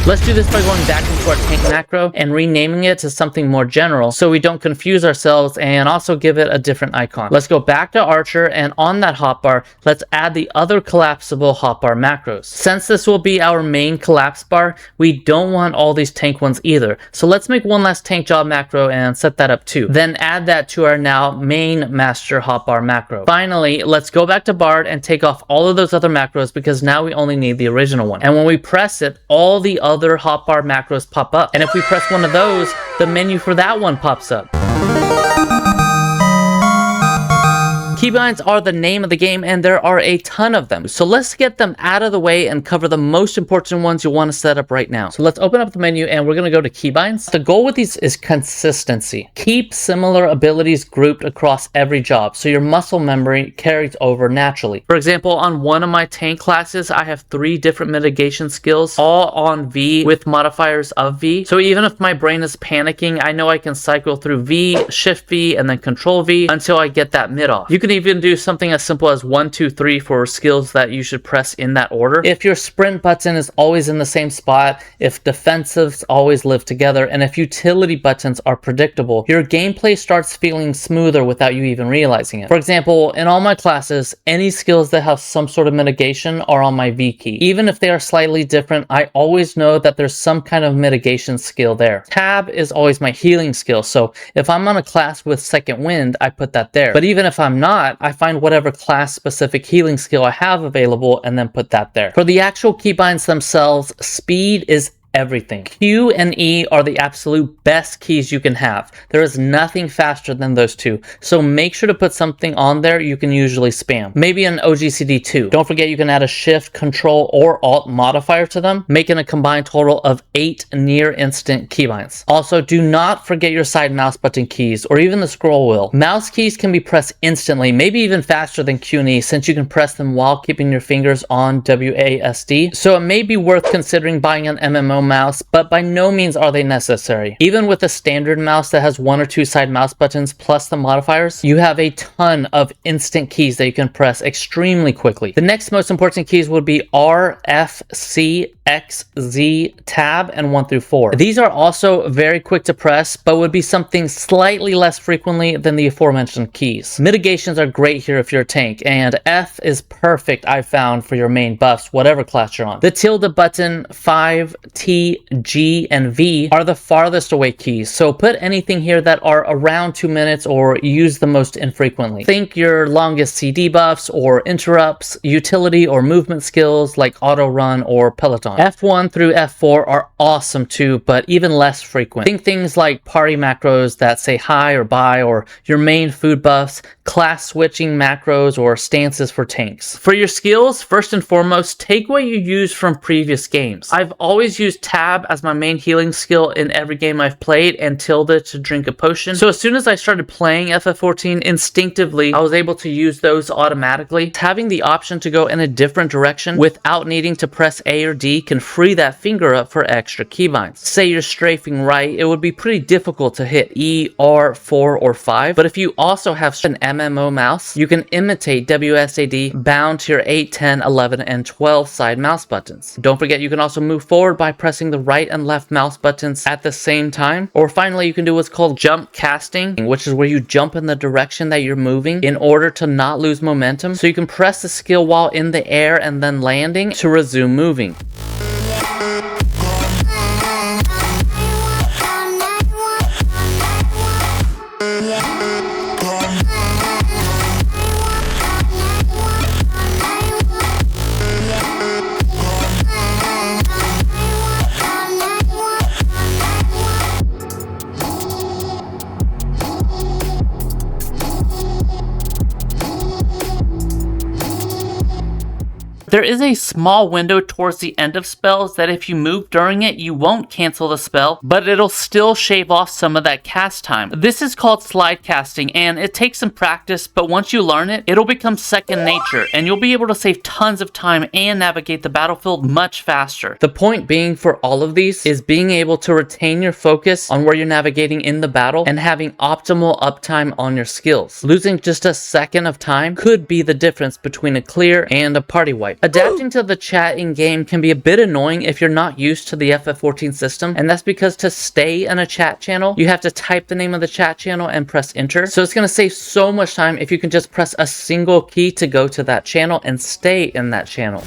Let's do this by going back into our tank macro and renaming it to something more general so we don't confuse ourselves, and also give it a different icon. Let's go back to Archer, and on that hotbar, let's add the other collapsible hotbar macros. Since this will be our main collapse bar, we don't want all these tank ones either. So let's make one last tank job macro and set that up too. Then add that to our now main master hotbar macro. Finally, let's go back to Bard and take off all of those other macros because now we only need the original one. And when we press it, all the other hotbar macros pop up. And if we press one of those, the menu for that one pops up. Keybinds are the name of the game, and there are a ton of them. So let's get them out of the way and cover the most important ones you'll want to set up right now. So let's open up the menu and we're going to go to Keybinds. The goal with these is consistency. Keep similar abilities grouped across every job so your muscle memory carries over naturally. For example, on one of my tank classes, I have 3 different mitigation skills, all on V with modifiers of V. So even if my brain is panicking, I know I can cycle through V, Shift V, and then Control V until I get that mid off. You can even do something as simple as 1, 2, 3 for skills that you should press in that order. If your sprint button is always in the same spot, if defensives always live together, and if utility buttons are predictable, your gameplay starts feeling smoother without you even realizing it. For example, in all my classes, any skills that have some sort of mitigation are on my V key. Even if they are slightly different, I always know that there's some kind of mitigation skill there. Tab is always my healing skill, so if I'm on a class with second wind, I put that there. But even if I'm not, I find whatever class specific healing skill I have available and then put that there. For the actual keybinds themselves, speed is everything. Q and E are the absolute best keys you can have. There is nothing faster than those two, so make sure to put something on there you can usually spam. Maybe an oGCD too. Don't forget you can add a Shift, Control, or Alt modifier to them, making a combined total of 8 near instant keybinds. Also, do not forget your side mouse button keys or even the scroll wheel. Mouse keys can be pressed instantly, maybe even faster than Q and E, since you can press them while keeping your fingers on WASD. So it may be worth considering buying an MMO mouse, but by no means are they necessary. Even with a standard mouse that has 1 or 2 side mouse buttons plus the modifiers, you have a ton of instant keys that you can press extremely quickly. The next most important keys would be R, F, C, X, Z, Tab, and 1 through 4. These are also very quick to press, but would be something slightly less frequently than the aforementioned keys. Mitigations are great here if you're a tank, and F is perfect, I've found, for your main buffs, whatever class you're on. The tilde button, 5, T, G, and V are the farthest away keys, so put anything here that are around 2 minutes or use the most infrequently. Think your longest CD buffs or interrupts, utility or movement skills like auto run or peloton. F1 through F4 are awesome too, but even less frequent. Think things like party macros that say hi or bye, or your main food buffs, class switching macros, or stances for tanks. For your skills, first and foremost, take what you use from previous games. I've always used Tab as my main healing skill in every game I've played, and tilde to drink a potion. So as soon as I started playing FF14, instinctively I was able to use those automatically. Having the option to go in a different direction without needing to press A or D can free that finger up for extra keybinds. Say you're strafing right, it would be pretty difficult to hit E, R, 4, or 5, but if you also have an MMO mouse, you can imitate WSAD bound to your 8, 10, 11, and 12 side mouse buttons. Don't forget you can also move forward by pressing the right and left mouse buttons at the same time. Or finally, you can do what's called Jumpcasting, which is where you jump in the direction that you're moving in order to not lose momentum. So you can press the skill while in the air and then landing to resume moving. There is a small window towards the end of spells that if you move during it, you won't cancel the spell, but it'll still shave off some of that cast time. This is called Slidecasting, and it takes some practice, but once you learn it, it'll become second nature, and you'll be able to save tons of time and navigate the battlefield much faster. The point being for all of these is being able to retain your focus on where you're navigating in the battle and having optimal uptime on your skills. Losing just a second of time could be the difference between a clear and a party wipe. Adapting to the chat in-game can be a bit annoying if you're not used to the FF14 system, and that's because to stay in a chat channel, you have to type the name of the chat channel and press enter. So it's going to save so much time if you can just press a single key to go to that channel and stay in that channel.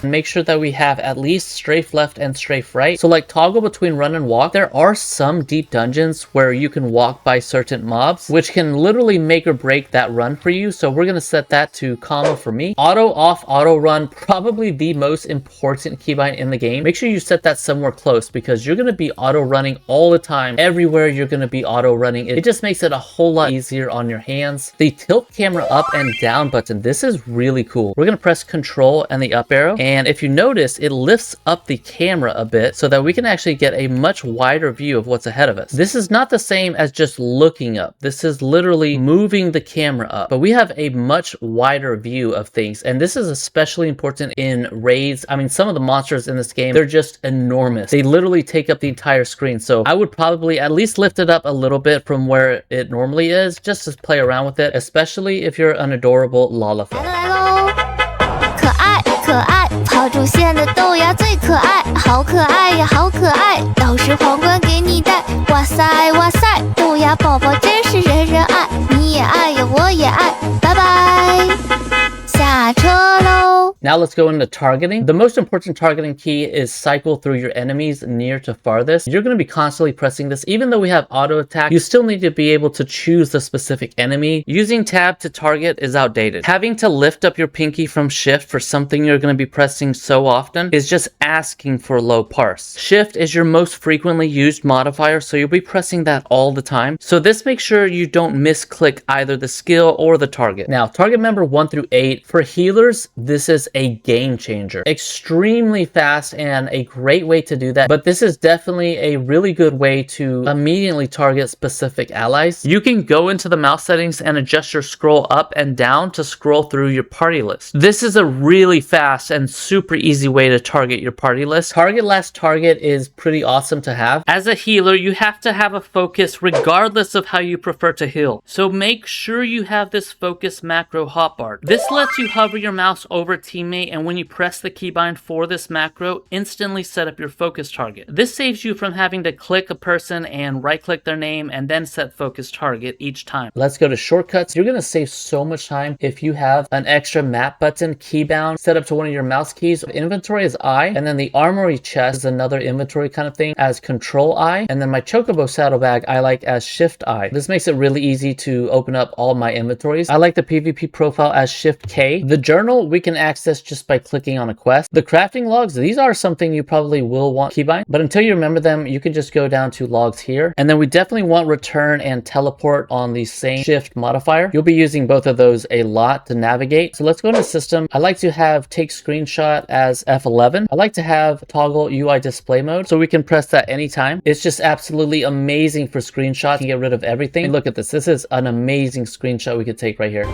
Make sure that we have at least strafe left and strafe right. So like toggle between run and walk. There are some deep dungeons where you can walk by certain mobs, which can literally make or break that run for you. So we're going to set that to comma for me. Auto off, auto run, probably the most important keybind in the game. Make sure you set that somewhere close because you're going to be auto running all the time. Everywhere you're going to be auto running. It just makes it a whole lot easier on your hands. The tilt camera up and down button. This is really cool. We're going to press control and the up arrow. And if you notice, it lifts up the camera a bit so that we can actually get a much wider view of what's ahead of us. This is not the same as just looking up. This is literally moving the camera up, but we have a much wider view of things. And this is especially important in raids. I mean, some of the monsters in this game, they're just enormous. They literally take up the entire screen. So I would probably at least lift it up a little bit from where it normally is, just to play around with it, especially if you're an adorable Lalafell. 可爱，跑主线的豆芽最可爱，好可爱呀，好可爱，导师皇冠给你戴，哇塞哇塞，豆芽宝宝真是人人爱，你也爱呀，我也爱，拜拜，下车喽。 Now let's go into targeting. The most important targeting key is cycle through your enemies near to farthest. You're going to be constantly pressing this. Even though we have auto attack, you still need to be able to choose the specific enemy. Using tab to target is outdated. Having to lift up your pinky from shift for something you're going to be pressing so often is just asking for low parse. Shift is your most frequently used modifier, so you'll be pressing that all the time. So this makes sure you don't misclick either the skill or the target. Now, target member 1 through 8. For healers, this is a game changer. Extremely fast and a great way to do that, but this is definitely a really good way to immediately target specific allies. You can go into the mouse settings and adjust your scroll up and down to scroll through your party list. This is a really fast and super easy way to target your party list. Target last target is pretty awesome to have. As a healer, you have to have a focus regardless of how you prefer to heal. So make sure you have this focus macro hotbar. This lets you hover your mouse over teammate, and when you press the keybind for this macro, instantly set up your focus target. This saves you from having to click a person and right click their name and then set focus target each time. Let's go to shortcuts. You're going to save so much time if you have an extra map button keybound set up to one of your mouse keys. Inventory is I, and then the armory chest is another inventory kind of thing as control I, and then my chocobo saddlebag I like as shift I. This makes it really easy to open up all my inventories. I like the PvP profile as shift K. The journal we can access just by clicking on a quest. The crafting logs, these are something you probably will want keybind, but until you remember them, you can just go down to logs here. And then we definitely want return and teleport on the same shift modifier. You'll be using both of those a lot to navigate. So let's go into system. I like to have take screenshot as F11. I like to have toggle UI display mode so we can press that anytime. It's just absolutely amazing for screenshots. You can get rid of everything. Look at this. This is an amazing screenshot we could take right here.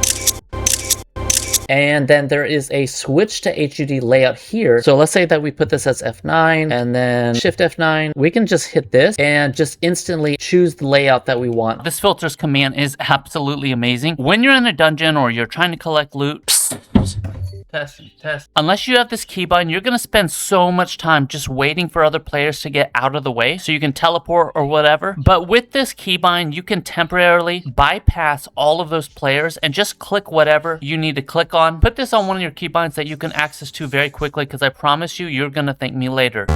And then there is a switch to HUD layout here. So let's say that we put this as F9 and then shift F9. We can just hit this and just instantly choose the layout that we want. This filters command is absolutely amazing. When you're in a dungeon or you're trying to collect loot, test. Unless you have this keybind, you're going to spend so much time just waiting for other players to get out of the way so you can teleport or whatever. But with this keybind, you can temporarily bypass all of those players and just click whatever you need to click on. Put this on one of your keybinds that you can access to very quickly, because I promise you, you're going to thank me later.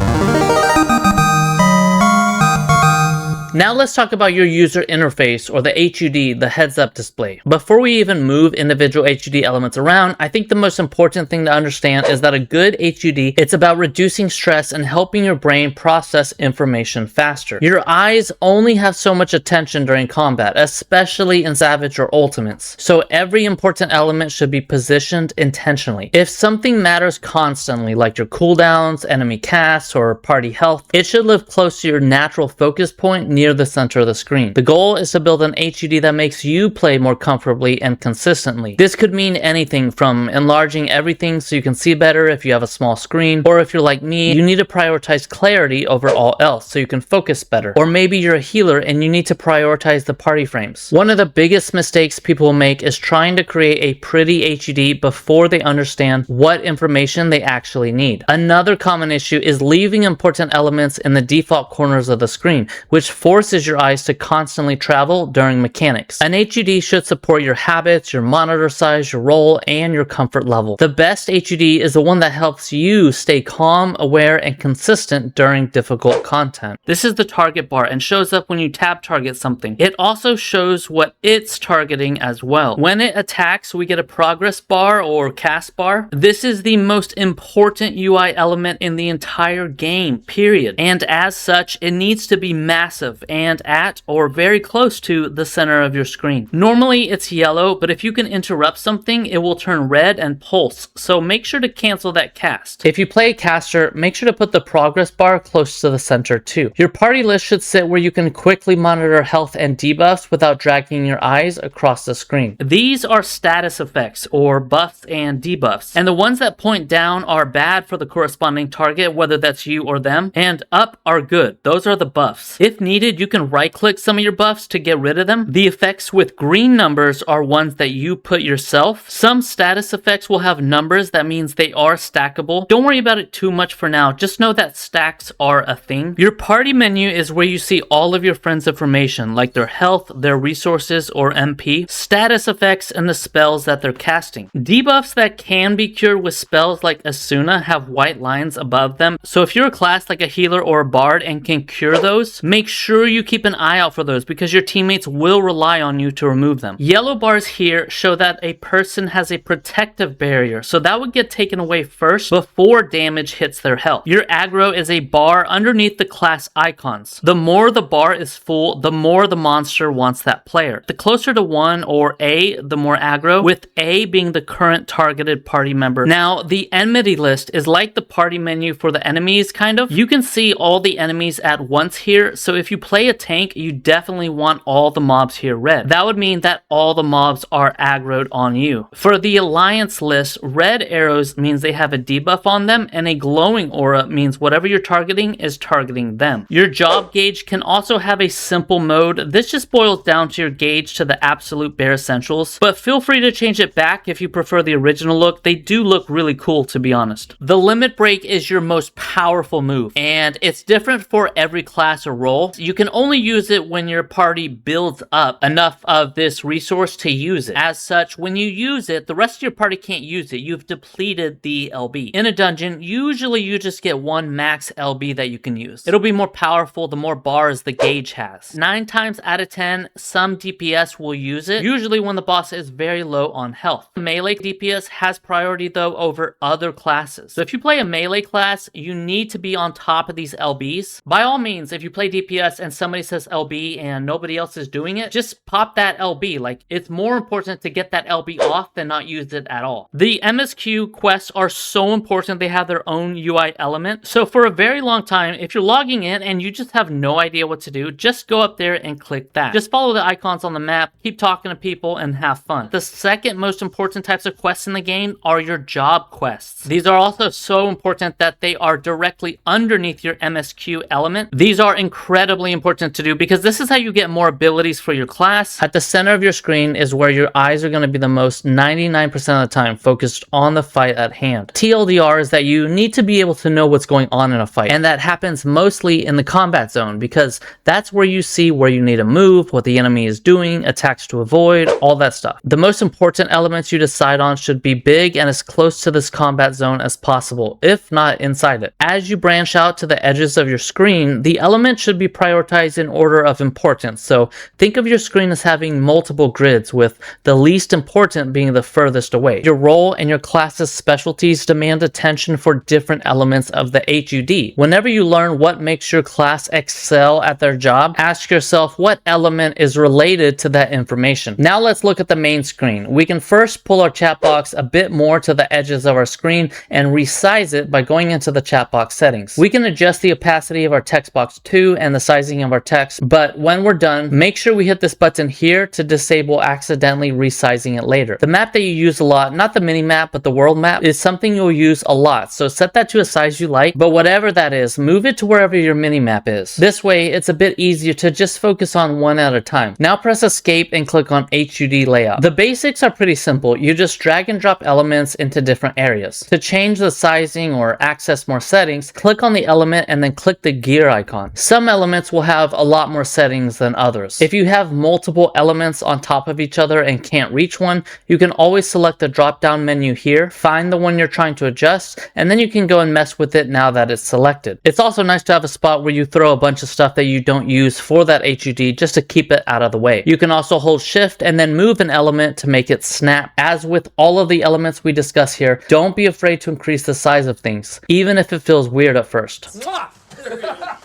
Now let's talk about your user interface, or the HUD, the heads up display. Before we even move individual HUD elements around, I think the most important thing to understand is that a good HUD, it's about reducing stress and helping your brain process information faster. Your eyes only have so much attention during combat, especially in Savage or Ultimates. So every important element should be positioned intentionally. If something matters constantly, like your cooldowns, enemy casts, or party health, it should live close to your natural focus point near the center of the screen. The goal is to build an HUD that makes you play more comfortably and consistently. This could mean anything from enlarging everything so you can see better if you have a small screen, or if you're like me, you need to prioritize clarity over all else so you can focus better. Or maybe you're a healer and you need to prioritize the party frames. One of the biggest mistakes people make is trying to create a pretty HUD before they understand what information they actually need. Another common issue is leaving important elements in the default corners of the screen, which forces your eyes to constantly travel during mechanics. An HUD should support your habits, your monitor size, your role, and your comfort level. The best HUD is the one that helps you stay calm, aware, and consistent during difficult content. This is the target bar and shows up when you tab target something. It also shows what it's targeting as well. When it attacks, we get a progress bar or Castbar. This is the most important UI element in the entire game, period. And as such, it needs to be massive and at or very close to the center of your screen. Normally it's yellow, but if you can interrupt something, it will turn red and pulse, so make sure to cancel that cast. If you play a caster, make sure to put the progress bar close to the center too. Your party list should sit where you can quickly monitor health and debuffs without dragging your eyes across the screen. These are status effects, or buffs and debuffs, and the ones that point down are bad for the corresponding target, whether that's you or them, and up are good. Those are the buffs. If needed, you can right-click some of your buffs to get rid of them. The effects with green numbers are ones that you put yourself. Some status effects will have numbers, that means they are stackable. Don't worry about it too much for now, just know that stacks are a thing. Your party menu is where you see all of your friends' information, like their health, their resources, or MP, status effects, and the spells that they're casting. Debuffs that can be cured with spells like Asuna have white lines above them, so if you're a class like a healer or a bard and can cure those, make sure you keep an eye out for those because your teammates will rely on you to remove them. Yellow bars here show that a person has a protective barrier, so that would get taken away first before damage hits their health. Your aggro is a bar underneath the class icons. The more the bar is full, the more the monster wants that player. The closer to 1 or A, the more aggro, with A being the current targeted party member. Now, the Enmity List is like the party menu for the enemies, kind of. You can see all the enemies at once here, so if you play a tank, you definitely want all the mobs here red. That would mean that all the mobs are aggroed on you. For the Alliance list, red arrows means they have a debuff on them, and a glowing aura means whatever you're targeting is targeting them. Your job gauge can also have a simple mode. This just boils down to your gauge to the absolute bare essentials, but feel free to change it back if you prefer the original look. They do look really cool, to be honest. The limit break is your most powerful move, and it's different for every class or role. You can only use it when your party builds up enough of this resource to use it. As such, when you use it, the rest of your party can't use it. You've depleted the LB. In a dungeon, usually you just get one max LB that you can use. It'll be more powerful the more bars the gauge has. 9 times out of 10, some DPS will use it, usually when the boss is very low on health. Melee DPS has priority though over other classes. So if you play a melee class, you need to be on top of these LBs. By all means, if you play DPS and somebody says LB and nobody else is doing it, just pop that LB. Like, it's more important to get that LB off than not use it at all. The MSQ quests are so important, they have their own UI element. So for a very long time, if you're logging in and you just have no idea what to do, just go up there and click that. Just follow the icons on the map, keep talking to people, and have fun. The second most important types of quests in the game are your job quests. These are also so important that they are directly underneath your MSQ element. These are incredibly important to do because this is how you get more abilities for your class. At the center of your screen is where your eyes are going to be the most 99% of the time focused on the fight at hand. TLDR is that you need to be able to know what's going on in a fight, and that happens mostly in the combat zone because that's where you see where you need to move, what the enemy is doing, attacks to avoid, all that stuff. The most important elements you decide on should be big and as close to this combat zone as possible, if not inside it. As you branch out to the edges of your screen, the elements should be prioritized in order of importance. So think of your screen as having multiple grids, with the least important being the furthest away. Your role and your class's specialties demand attention for different elements of the HUD. Whenever you learn what makes your class excel at their job, ask yourself what element is related to that information. Now let's look at the main screen. We can first pull our chat box a bit more to the edges of our screen and resize it by going into the chat box settings. We can adjust the opacity of our text box too, and the size resizing of our text, but when we're done, make sure we hit this button here to disable accidentally resizing it later. The map that you use a lot, not the mini map, but the world map, is something you'll use a lot. So set that to a size you like, but whatever that is, move it to wherever your mini map is. This way, it's a bit easier to just focus on one at a time. Now press escape and click on HUD layout. The basics are pretty simple. You just drag and drop elements into different areas. To change the sizing or access more settings, click on the element and then click the gear icon. Some elements will have a lot more settings than others. If you have multiple elements on top of each other and can't reach one, you can always select the drop down menu here, find the one you're trying to adjust, and then you can go and mess with it now that it's selected. It's also nice to have a spot where you throw a bunch of stuff that you don't use for that HUD just to keep it out of the way. You can also hold shift and then move an element to make it snap. As with all of the elements we discuss here, don't be afraid to increase the size of things, even if it feels weird at first.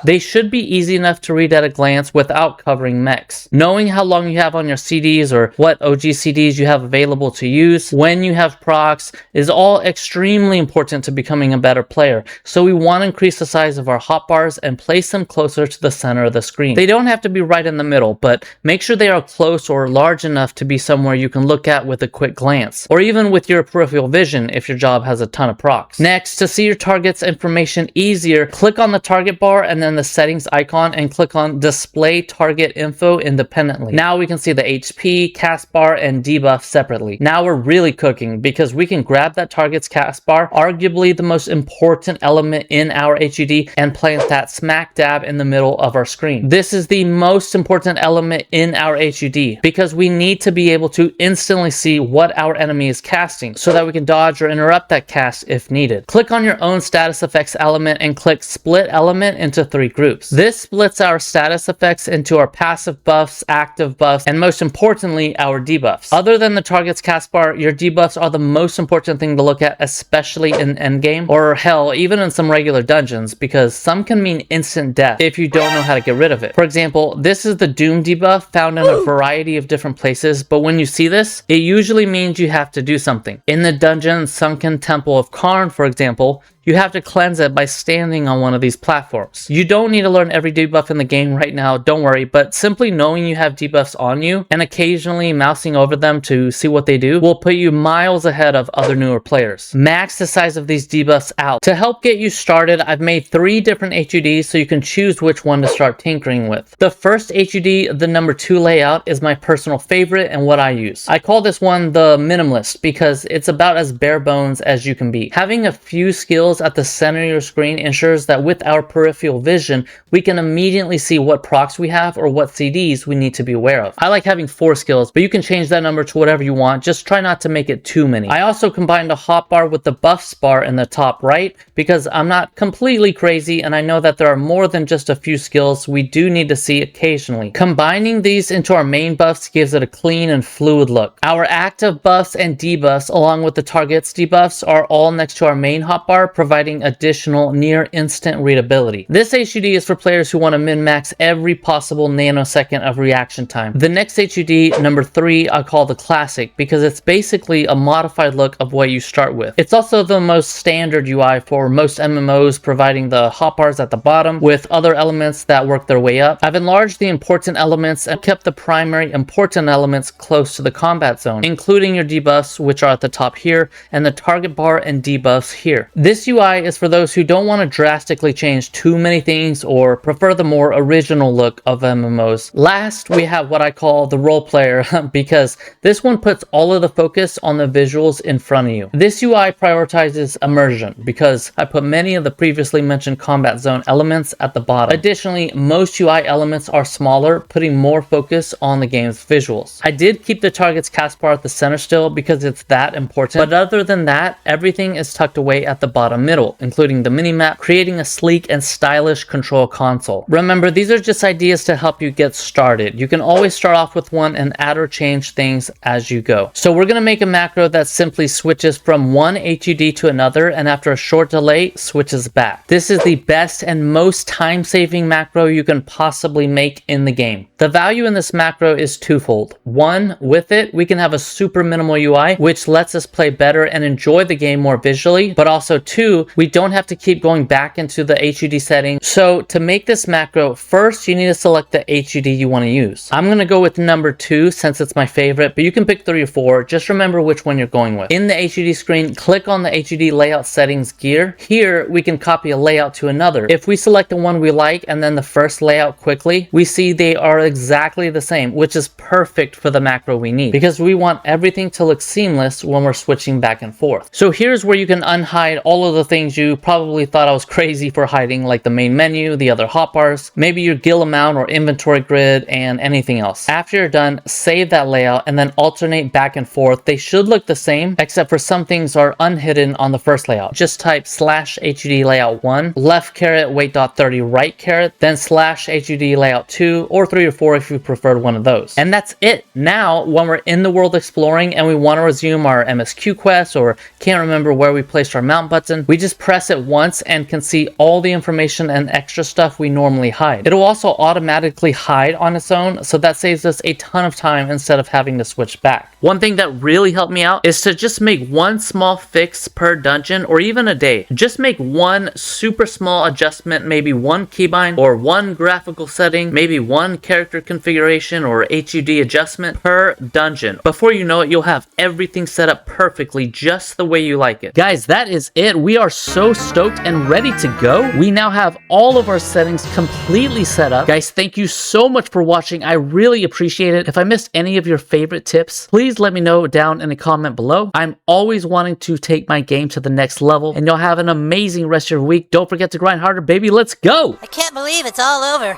They should be easy enough to read at a glance without covering mechs. Knowing how long you have on your CDs or what oGCDs you have available to use when you have procs is all extremely important to becoming a better player. So we want to increase the size of our hotbars and place them closer to the center of the screen. They don't have to be right in the middle, but make sure they are close or large enough to be somewhere you can look at with a quick glance, or even with your peripheral vision if your job has a ton of procs. Next, to see your target's information easier, click on the target bar and then the settings icon and click on display target info independently. Now we can see the HP, Castbar, and debuff separately. Now we're really cooking because we can grab that target's Castbar, arguably the most important element in our HUD, and plant that smack dab in the middle of our screen. This is the most important element in our HUD because we need to be able to instantly see what our enemy is casting so that we can dodge or interrupt that cast if needed. Click on your own status effects element and click split element into 3 groups. This splits our status effects into our passive buffs, active buffs, and most importantly, our debuffs. Other than the target's Castbar, your debuffs are the most important thing to look at, especially in endgame, or hell, even in some regular dungeons, because some can mean instant death if you don't know how to get rid of it. For example, this is the Doom debuff found in a variety of different places, but when you see this, it usually means you have to do something. In the dungeon Sunken Temple of Karn, for example, you have to cleanse it by standing on one of these platforms. You don't need to learn every debuff in the game right now, don't worry, but simply knowing you have debuffs on you and occasionally mousing over them to see what they do will put you miles ahead of other newer players. Max the size of these debuffs out. To help get you started, I've made 3 different HUDs so you can choose which one to start tinkering with. The first HUD, the number 2 layout, is my personal favorite and what I use. I call this one the Minimalist because it's about as bare bones as you can be. Having a few skills at the center of your screen ensures that with our peripheral vision, we can immediately see what procs we have or what CDs we need to be aware of. I like having 4 skills, but you can change that number to whatever you want. Just try not to make it too many. I also combined a hotbar with the buffs bar in the top right because I'm not completely crazy and I know that there are more than just a few skills we do need to see occasionally. Combining these into our main buffs gives it a clean and fluid look. Our active buffs and debuffs along with the target's debuffs are all next to our main hotbar, providing additional near instant readability. This HUD is for players who want to min-max every possible nanosecond of reaction time. The next HUD, number 3, I call the Classic because it's basically a modified look of what you start with. It's also the most standard UI for most MMOs, providing the hotbars at the bottom with other elements that work their way up. I've enlarged the important elements and kept the primary important elements close to the combat zone, including your debuffs, which are at the top here, and the target bar and debuffs here. This UI is for those who don't want to drastically change too many things or prefer the more original look of MMOs. Last, we have what I call the role player because this one puts all of the focus on the visuals in front of you. This UI prioritizes immersion because I put many of the previously mentioned combat zone elements at the bottom. Additionally, most UI elements are smaller, putting more focus on the game's visuals. I did keep the target's Castbar at the center still because it's that important, but other than that, everything is tucked away at the bottom middle, including the minimap, creating a sleek and stylish control console. Remember, these are just ideas to help you get started. You can always start off with one and add or change things as you go. So we're going to make a macro that simply switches from one HUD to another and after a short delay switches back. This is the best and most time-saving macro you can possibly make in the game. The value in this macro is twofold. One, with it, we can have a super minimal UI, which lets us play better and enjoy the game more visually, but also two, 2, we don't have to keep going back into the HUD setting. So to make this macro, first you need to select the HUD you want to use. I'm going to go with number 2 since it's my favorite, but you can pick 3 or 4. Just remember which one you're going with. In the HUD screen, click on the HUD layout settings gear. Here we can copy a layout to another. If we select the one we like and then the first layout quickly, we see they are exactly the same, which is perfect for the macro we need because we want everything to look seamless when we're switching back and forth. So here's where you can unhide all of the things you probably thought I was crazy for hiding, like the main menu, the other hotbars, maybe your guild amount or inventory grid, and anything else. After you're done, save that layout and then alternate back and forth. They should look the same, except for some things are unhidden on the first layout. Just type /HUD layout 1, left caret weight.30 right caret, then /HUD layout 2 or 3 or 4 if you preferred one of those. And that's it. Now, when we're in the world exploring and we want to resume our MSQ quest or can't remember where we placed our mount button, we just press it once and can see all the information and extra stuff we normally hide. It'll also automatically hide on its own, so that saves us a ton of time instead of having to switch back. One thing that really helped me out is to just make one small fix per dungeon or even a day. Just make one super small adjustment, maybe one keybind or one graphical setting, maybe one character configuration or HUD adjustment per dungeon. Before you know it, you'll have everything set up perfectly just the way you like it. Guys, that is it. We are so stoked and ready to go. We now have all of our settings completely set up. Guys, thank you so much for watching. I really appreciate it. If I missed any of your favorite tips, please let me know down in a comment below. I'm always wanting to take my game to the next level, and you'll have an amazing rest of your week. Don't forget to grind harder, baby. Let's go! I can't believe it's all over.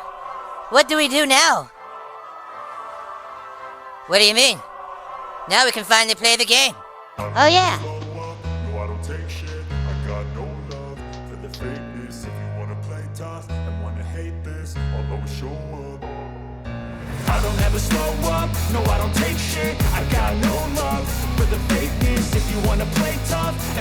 What do we do now? What do you mean? Now we can finally play the game. Oh yeah. No, I don't take shit. I got no love for the fakeness. If you wanna play tough and wanna hate this, I'll always show up. I don't ever slow up. No, I don't take shit. I got no love for the fakeness. If you wanna play tough and